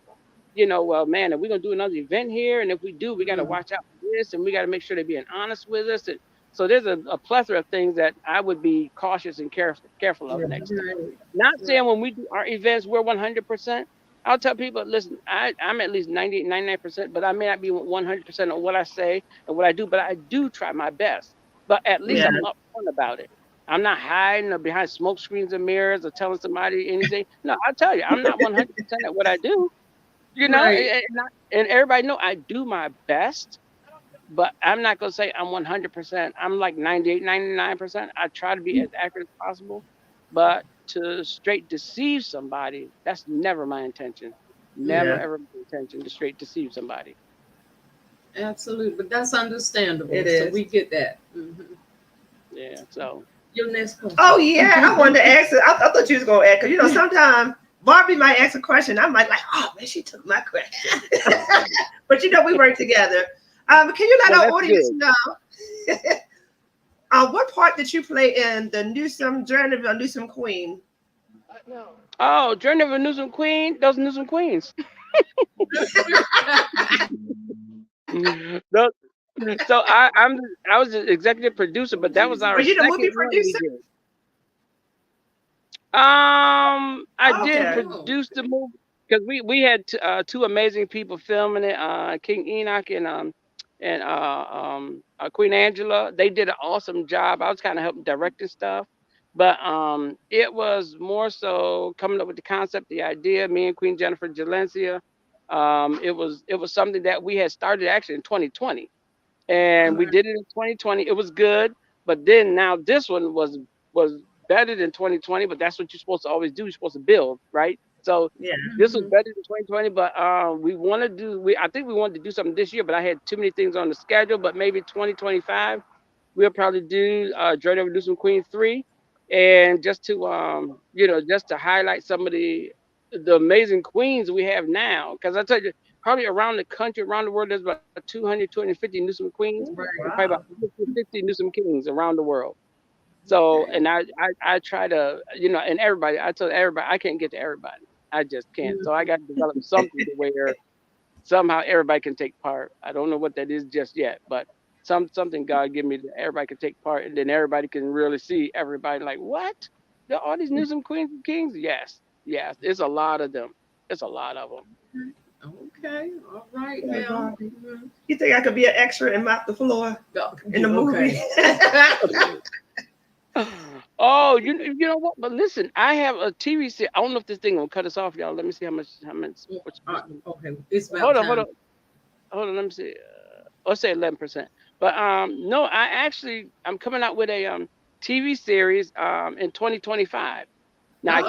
well, man, are we gonna do another event here? And if we do, we got to Mm. watch out for this, and we got to make sure they're being honest with us. And so there's a plethora of things that I would be cautious and careful of Yeah. next time. Right. Not Right. saying when we do our events we're 100%. I'll tell people, listen, I'm at least 98, 99%, but I may not be 100% on what I say and what I do, but I do try my best. But at least Yeah. I'm upfront about it. I'm not hiding or behind smoke screens and mirrors or telling somebody anything. No, I'll tell you, I'm not 100% at what I do, Right. and everybody know I do my best, but I'm not gonna say I'm 100%. I'm like 98, 99%. I try to be as accurate as possible, but to straight deceive somebody, that's never my intention. Never Yeah. ever my intention to straight deceive somebody. Absolutely. But that's understandable. It So is. we get that. Mhm. Yeah. So Your next question. Oh yeah, I wanted to ask. I thought you was gonna ask because sometimes Barbie might ask a question. I might like, oh man, she took my question. But we work together. Can you let well, our that's audience good. know what part did you play in the Newsome Journey of a Newsome Queen? Oh, Journey of a Newsome Queen. Those Newsome Queens. Those, so I was the executive producer, but that was Were our you the movie second one we producer? did. I didn't Okay. Oh. produce the movie because we had two amazing people filming it, King Enoch and Queen Angela. They did an awesome job. I was kind of helping direct and stuff, but it was more so coming up with the concept, the idea. Me and Queen Jennifer Jalencia. It was something that we had started actually in 2020, and we Right. did it in 2020. It was good, but then now this one was better than 2020. But that's what you're supposed to always do. You're supposed to build, right? So Yeah. this was Mhm. better than 2020, but we want to do. I think we wanted to do something this year, but I had too many things on the schedule. But maybe 2025, we'll probably do Journey of a Newsome Queen 3, and just to highlight some of the amazing queens we have now. Because I tell you, probably around the country, around the world, there's about 200, 250 Newsome Queens, and Right. probably about Wow. 50, 50 Newsome Kings around the world. So, Okay. and I try to, and everybody, I tell everybody, I can't get to everybody. I just can't. So I Mhm. got to develop something to where somehow everybody can take part. I don't know what that is just yet, but something God give me that everybody can take part, and then everybody can really see everybody like what? There are all these Newsome queens and kings? Yes, yes. It's a lot of them. It's a lot of them. Okay, all right Yeah, now. Barbie. You think I could be an extra and mop the floor in the movie? Okay. Oh, you know what? But listen, I have a TV series. I don't know if this thing will cut us off, y'all. Let me see how much Okay, it's about hold on, hold on, time. hold on. Let me see. Let's say 11%. But no, I'm coming out with a TV series in 2025. Now Okay.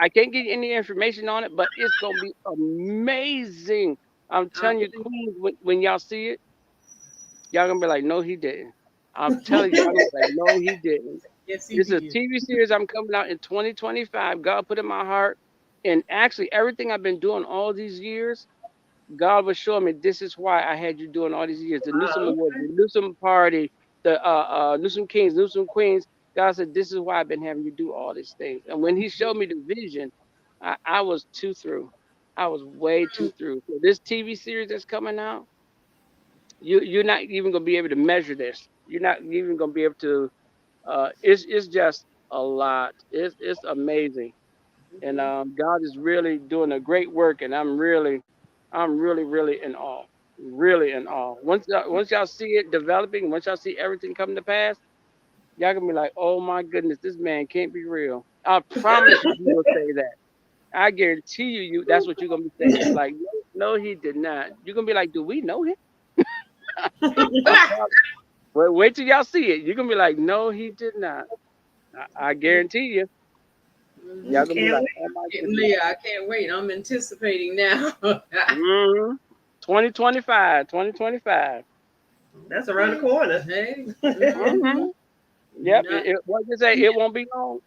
I can't get you any information on it, but it's gonna be amazing. I'm I telling you, believe. Queens, when y'all see it, y'all gonna be like, no, he didn't. I'm telling you, y'all gonna be like, no, he didn't. Yes, he This is a did. TV series I'm coming out in 2025. God put in my heart, and actually everything I've been doing all these years. God was showing me this is why I had you doing all these years. The Newsome Awards, Okay. the Newsome Party, the Newsome Kings, Newsome Queens. God said, this is why I've been having you do all these things. And when he showed me the vision, I was too through. I was way too through. So this TV series that's coming out, you're not even gonna be able to measure this. You're not even gonna be able to it's just a lot. It's amazing. And God is really doing a great work, and I'm really in awe, really in awe. Once y'all see it developing, once y'all see everything coming to pass, y'all gonna be like, oh my goodness, this man can't be real. I promise you, you will say that. I guarantee you, that's what you're gonna be saying. Like, no, he did not. You're gonna be like, do we know him? I'm prob- wait till y'all see it. You're gonna be like, no, he did not. I guarantee you, Mhm. y'all gonna be Can't like, wait. oh my goodness. Yeah, I can't wait. I'm anticipating now. 2025, 2025. That's around the corner. Hey. Mm-hmm. Yep. Not What you say? It won't be long.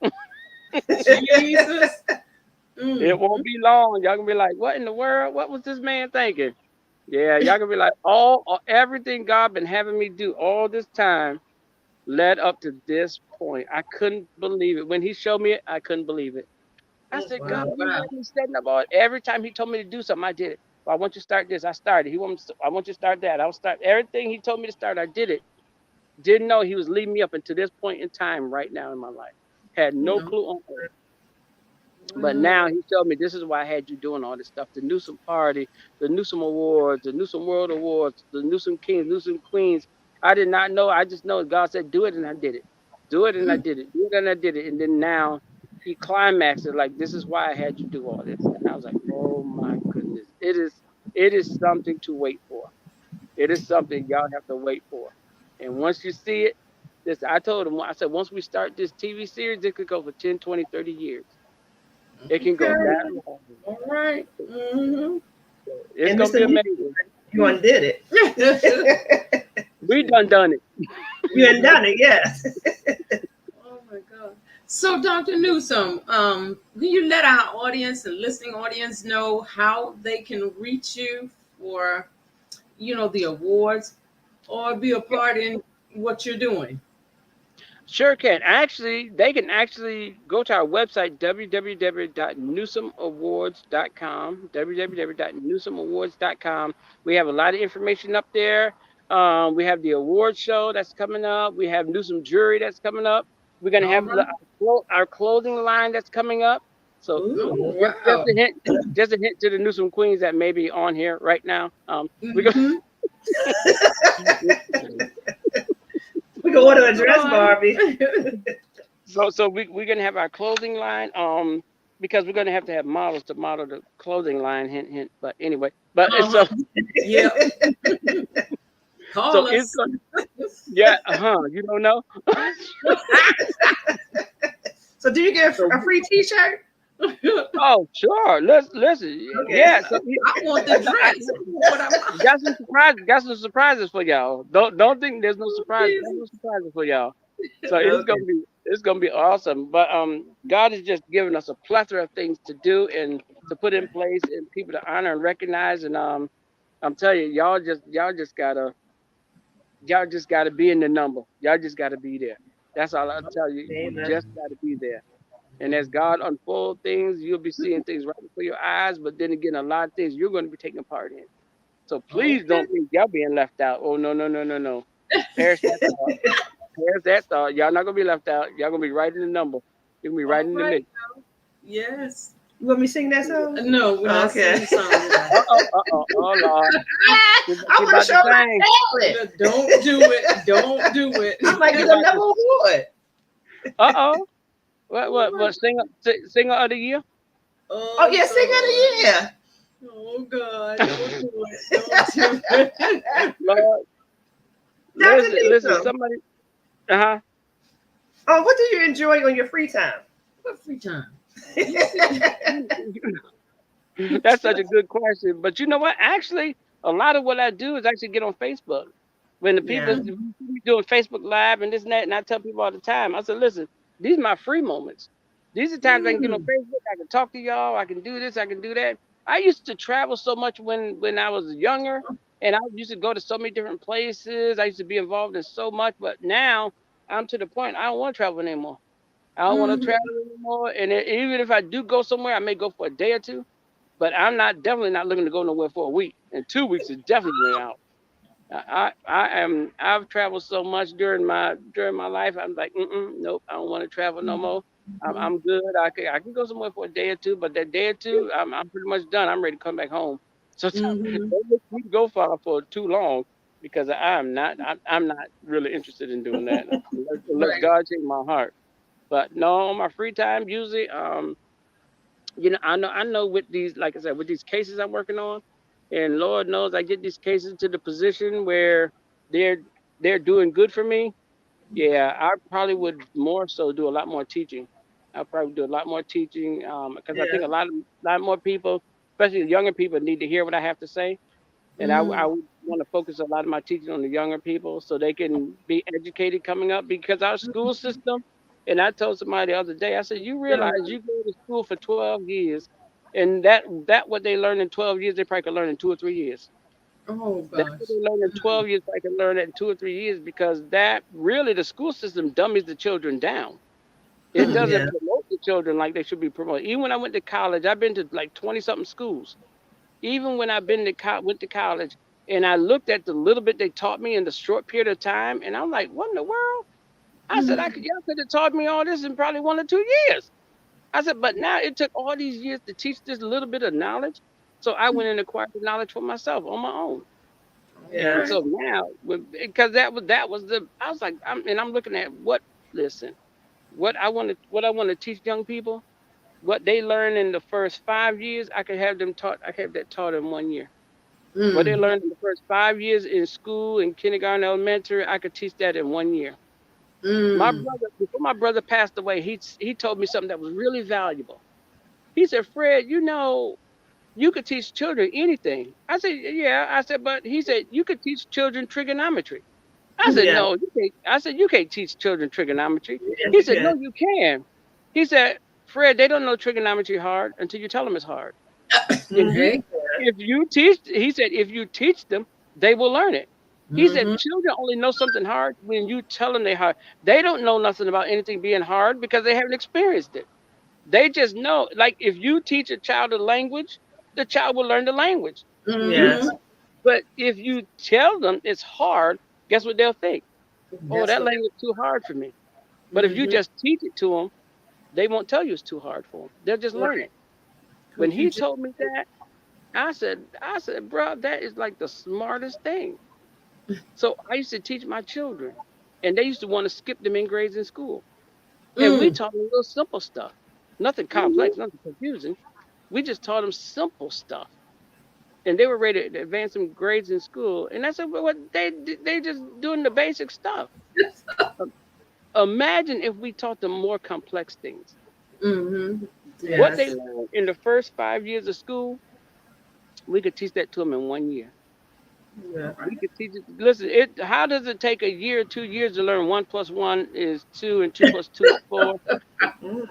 Jesus. It Mm. won't be long. Y'all gonna be like, what in the world? What was this man thinking? Yeah, y'all gonna be like, everything God been having me do all this time led up to this point. I couldn't believe it. When he showed me it, I couldn't believe it. I said, God, Wow, you wow. had me setting up all every time he told me to do something, I did it. Well, I want you to start this. I started. I want you to start that. I'll start everything he told me to start. I did it. Didn't know he was leading me up until this point in time right now in my life. Had no No. clue on earth. But Wow. now he showed me this is why I had you doing all this stuff. The Newsome Party, the Newsome Awards, the Newsome World Awards, the Newsome Kings, Newsome Queens. I did not know. I just know God said, do it, and I did it. Do it, and I Mm. did it. Do it, and I did it. And then now he climaxed it like, this is why I had you do all this. And I was like, oh my goodness. It is something to wait for. It is something y'all have to wait for. And once you see it, I told him, I said, once we start this TV series, it could go for 10, 20, 30 years. It can go Okay. that long. All right. Mm-hmm. It's And gonna Mr. be Newsom, amazing. you undid it. We done it. You ain't done it, yes. Oh my God. So, Dr. Newsome, can you let our audience and listening audience know how they can reach you for, the awards or be a part in what you're doing? Sure can. Actually, they can actually go to our website, www.newsomeawards.com, www.newsomeawards.com. We have a lot of information up there. We have the award show that's coming up. We have Newsome Jury that's coming up. We're going to All have right. our clothing line that's coming up. So Oh, Ooh. just wow. just a hint to the Newsome Queens that may be on here right now. We're going Mm-hmm. We can order a Oh, dress, God. Barbie. We're gonna have our clothing line because we're gonna have to have models to model the clothing line, hint hint. But anyway, but it's Uh-huh. Yeah. so Call it's us. gonna, yeah, you don't know. So do you get So a free T-shirt? oh sure, listen, Okay. yeah. So I want the dress. What I want. got some surprises for y'all. Don't think there's no surprise. Got Jesus. no surprises for y'all. So Okay. it's gonna be awesome. But God is just giving us a plethora of things to do and to put in place and people to honor and recognize. And I'm telling you, y'all just gotta be in the number. Y'all just gotta be there. That's all I'll tell you. You Amen. just gotta be there. And as God unfold things, you'll be seeing things right before your eyes. But then again, a lot of things you're going to be taking part in. So please Okay. don't think y'all being left out. Oh no. Perish that thought. Perish that thought. Y'all not gonna be left out. Y'all gonna be right in the number. You're gonna be right All in the right. mix. Yes. You want me to sing that song? No, we're not Okay. singing songs. Oh Lord. I'm She gonna about show to my sing. talent. Don't do it. Don't do it. I might She get about another to. award. Uh-oh. What Oh what my. what singer of the year? Oh Oh yeah, sing of God. the year. Oh God. Don't do it. Don't do it. Lord, Dr. listen, Newsome. somebody. Uh-huh. Oh, what do you enjoy on your free time? What free time? You see? That's such a good question. But you know what? Actually, a lot of what I do is actually get on Facebook. When the people Yeah. doing Facebook Live and this and that, and I tell people all the time, I said, listen, these are my free moments. These are times I can get on Mm, Facebook, I can talk to y'all, I can do this, I can do that. I used to travel so much when I was younger, and I used to go to so many different places. I used to be involved in so much, but now I'm to the point I don't want to travel anymore. I don't want to mhm, travel anymore. And even if I do go somewhere, I may go for a day or two. But I'm not definitely not looking to go nowhere for a week. And 2 weeks is definitely out. I've traveled so much during my life. I'm like, nope, I don't want to travel no more. I'm good. I can go somewhere for a day or two, but that day or two, I'm pretty much done. I'm ready to come back home. So mhm. don't let me go far for too long because I'm not really interested in doing that unless Right. God take my heart. But no, on my free time, usually, I know with these, like I said, with these cases I'm working on, and Lord knows I get these cases to the position where they're they're doing good for me. Yeah, I probably would more so do a lot more teaching. I'll probably do a lot more teaching because I Yeah. think a lot more people, especially the younger people, need to hear what I have to say, and I Mm, would want to focus a lot of my teaching on the younger people so they can be educated coming up because our school system. And I told somebody the other day, I said, you yeah. realize you go to school for 12 years, and that what they learn in 12 years, they probably could learn in 2 or 3 years. Oh That's what gosh. they learn in 12 years, I can learn it in 2 or 3 years because that really the school system dummies the children down. It Mm, Yeah. doesn't promote the children like they should be promoted. Even when I went to college, I've been to like 20 something schools. Even when I've been to went to college and I looked at the little bit they taught me in the short period of time, and I'm like, what in the world? I said, mhm, y'all could have taught me all this in probably 1 or 2 years. I said, but now it took all these years to teach this little bit of knowledge. So I went and acquired the knowledge for myself on my own. all Yeah. And right. so now, because that was I was like, I'm looking at what, listen, what I want to teach young people, what they learn in the first 5 years, I could have that taught in 1 year. What they Mm, learned in the first 5 years in school, in kindergarten, elementary, I could teach that in 1 year. mm, Before my brother passed away, he told me something that was really valuable. He said, Fred, you could teach children anything. I said, yeah. I said, but he said, you could teach children trigonometry. I said, Yeah. no, you can't. I said, you can't teach children trigonometry. Yes, He you said, no, can. you can. He said, Fred, they don't know trigonometry hard until you tell them it's hard. If you okay. if you teach, he said, if you teach them, they will learn it. He said, Mhm, children only know something hard when you tell them they hard. They don't know nothing about anything being hard because they haven't experienced it. They just know, like if you teach a child a language, the child will learn the language. Yes. mhm. But if you tell them it's hard, guess what they'll think? Oh, That's that what. language is too hard for me. But if you Mhm. just teach it to them, they won't tell you it's too hard for them. They'll just learn Right. it. When Cause you he just. told me that, I said, bro, that is like the smartest thing. So I used to teach my children, and they used to want to skip them in grades in school. And we Mm, taught them little simple stuff, nothing mhm. complex, nothing confusing. We just taught them simple stuff, and they were ready to advance some grades in school. And I said, well, what they just doing the basic stuff. Um, Imagine if we taught them more complex things. Mhm. What Yes. they Yes. learned in the first 5 years of school, we could teach that to them in 1 year. Yeah. All We right. could teach it. Listen, how does it take a year, 2 years to learn one plus one is two and two plus two is four?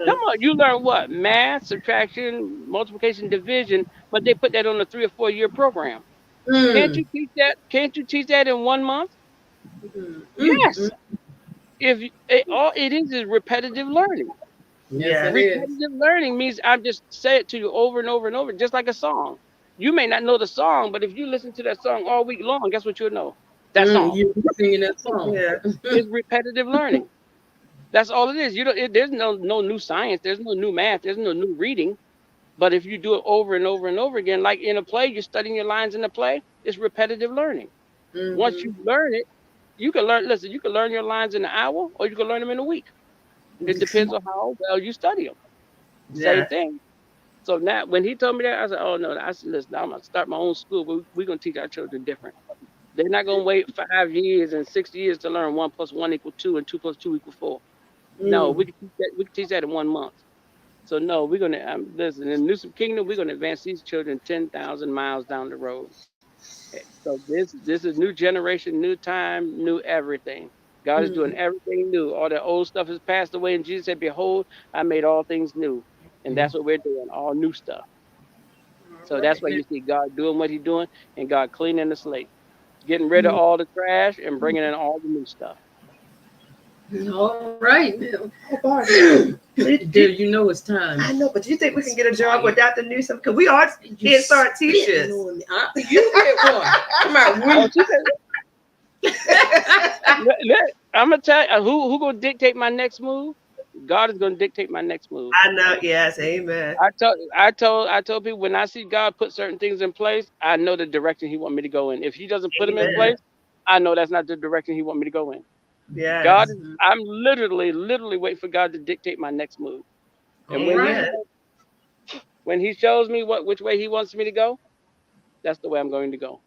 Come Mm. on, you learn what? Math, subtraction, multiplication, division, but they put that on a 3 or 4 year program. Can't Mm. you teach that? Can't you teach that in 1 month? Mm. Mm. Mm. Yes. If all it is repetitive learning. Yes, it Yes. is. Repetitive learning means I just say it to you over and over and over, just like a song. You may not know the song, but if you listen to that song all week long, guess what you'll know? That's all. You singing that song. Yeah. It's repetitive learning. That's all it is. You don't. There's no new science. There's no new math. There's no new reading. But if you do it over and over and over again, like in a play, you're studying your lines in the play. It's repetitive learning. Once you learn it, you can learn. Listen, you can learn your lines in an hour, or you can learn them in a week. It depends on how well you study them. Same Yeah. thing. So now, when he told me that, I said, "Oh no!" I said, "Listen, I'm gonna start my own school. But we're gonna teach our children different. They're not gonna wait 5 years and 6 years to learn 1+1 = 2 and 2+2 = 4. No, we can teach that. We can teach that in 1 month. So no, we're gonna listen. In Newsome Kingdom, we're gonna advance these children 10,000 miles down the road. So this is new generation, new time, new everything. God is doing everything new. All the old stuff has passed away, and Jesus said, "Behold, I made all things new." And that's what we're doing, all new stuff. So that's why you see God doing what He's doing, and God cleaning the slate, getting rid of all the trash and bringing in all the new stuff. All right now. Oh, Barbie. There, you know it's time. I know, but do you think we can get a job with Dr. Newsome? Because we are Head Start teachers. You get one. Come on, I'm gonna tell you who gonna dictate my next move. God is gonna dictate my next move. I know. Yes. Amen. I told people when I see God put certain things in place, I know the direction He want me to go in. If He doesn't put them in Amen. place, I know that's not the direction He want me to go in. Yes. God, I'm literally waiting for God to dictate my next move. And when He shows me which way He wants me to go, that's the way I'm going to go.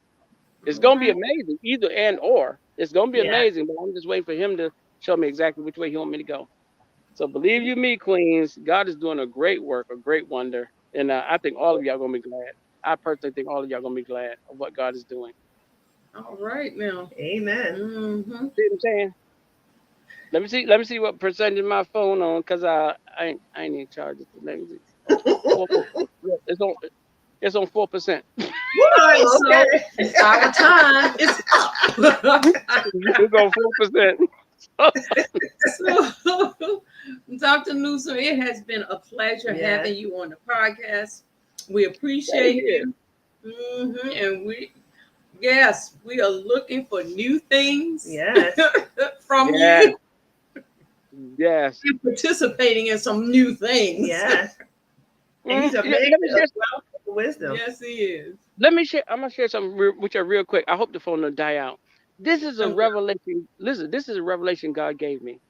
It's going to be amazing, either and or. It's going to be amazing, but I'm just waiting for Him to show me exactly which way He want me to go. So believe you me, Queens, God is doing a great work, a great wonder, and I think all of y'all going to be glad. I personally think all of y'all going to be glad of what God is doing. All right now. Amen. See what I'm saying? Let me see what percentage my phone on, cause I ain't even charged it. Let me see. It's on 4%. Okay. It's our time. It's on 4%. So, Dr. Newsome, it has been a pleasure having you on the podcast. We appreciate you. And we are looking for new things. Yes. From you. Yes. You're participating in some new things. Yes. And he's a man of wisdom. Yes, he is. Let me share. I'm gonna share something with you real quick. I hope the phone will die out. This is a revelation. Listen, this is a revelation God gave me.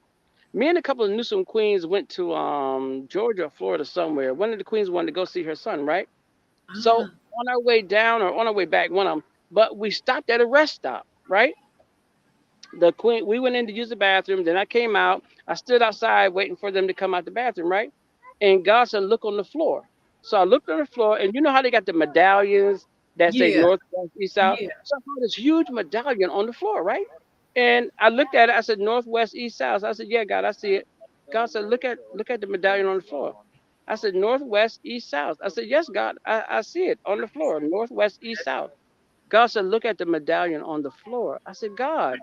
Me and a couple of Newsome queens went to Georgia or Florida somewhere. One of the queens wanted to go see her son, right? So on our way down or on our way back, one of them, but we stopped at a rest stop, right? We went in to use the bathroom. Then I came out. I stood outside waiting for them to come out the bathroom, right? And God said, "Look on the floor." So I looked on the floor, and you know how they got the medallions that say North, West, East, South? So I saw this huge medallion on the floor, right? And I looked at it. I said, "North, West, East, South." I said, "Yeah, God, I see it." God said, look at the medallion on the floor." I said, "North, West, East, South." I said, "Yes, God, I see it on the floor, North, West, East, South." God said, "Look at the medallion on the floor." I said, God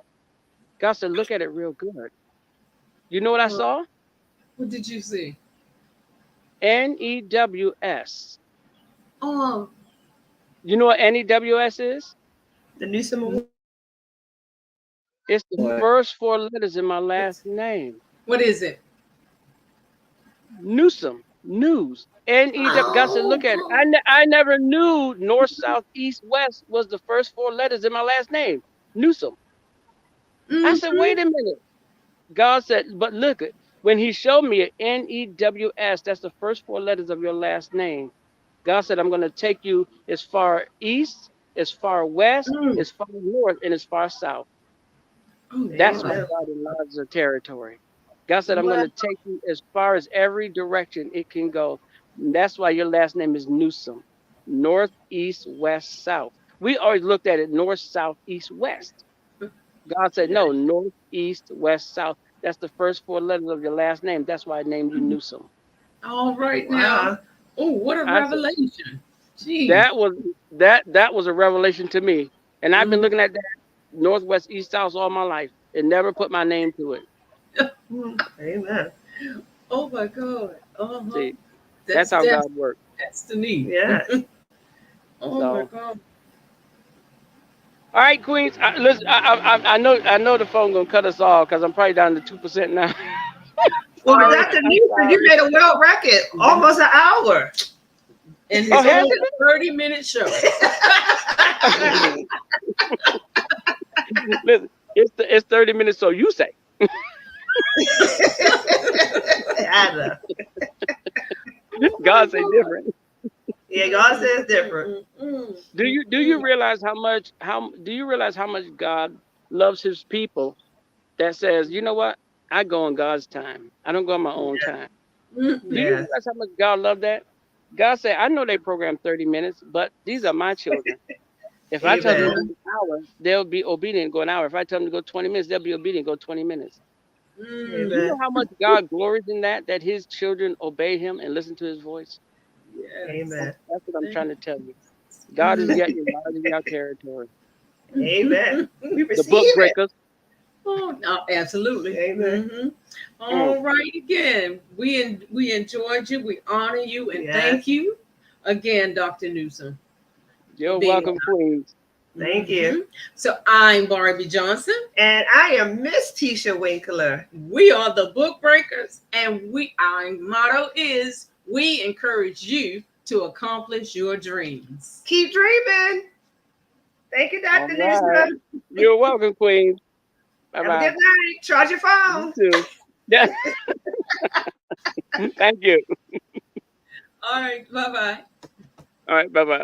said, "Look at it real good." You know what I saw? What did you see? NEWS. Oh. You know what NEWS is? The Newsome. It's the first 4 letters in my last name. What is it? Newsome. News. NEW. God said, "Look at it." I never knew North, South, East, West was the first 4 letters in my last name. Newsome. I said, "Wait a minute." God said, "But look, when He showed me an NEWS, that's the first 4 letters of your last name. God said, I'm going to take you as far east, as far west, as far north, and as far south." That's my God enlarges the territory. God said, "I'm going to take you as far as every direction it can go." And that's why your last name is Newsome. North, east, west, south. We always looked at it north, south, east, west. God said, "No, north, east, west, south. That's the first 4 letters of your last name. That's why I named you Newsome." All right now. Oh, what a revelation. Jeez. That was a revelation to me. And I've been looking at that northwest, east, south all my life and never put my name to it. Amen. Oh my God. See, that's how God works. Destiny. Yeah. Oh my God. All right, Queens. Listen, I know the phone gonna cut us off because I'm probably down to 2% now. Well, Sorry, Dr. I'm Newsom, you sorry. made a world record, almost an hour. And Oh, it's has only a 30-minute show. it? Listen, it's 30 minutes. So you say. I know. God say different. Yeah, God says different. Do you realize how much God loves His people? That says, you know what? I go on God's time. I don't go on my own time. Do you Yes. realize how much God loved that? God said, I know they program 30 minutes, but these are my children. If I tell them to go Amen. an hour, they'll be obedient and go an hour. If I tell them to go 20 minutes, they'll be obedient and go 20 minutes. Do you know Amen. how much God glories in that His children obey Him and listen to His voice? Yes. Amen. That's what I'm trying to tell you. God is getting enlarging our territory. Amen. We The receive book it. breakers. Oh, no, absolutely. Amen. All right, again, we enjoyed you, we honor you, and Yes. thank you again, Dr. Newsom. You're being welcome, Queens. Thank you. So I'm Barbie Johnson. And I am Miss Tisha Winkler. We are the Book Breakers, and our motto is we encourage you to accomplish your dreams. Keep dreaming. Thank you, All Dr. right. Newsom. You're welcome, Queens. Bye Have a bye. good night. Charge your phone. You too. Yeah. Thank you. All right, bye-bye. All right. Bye bye.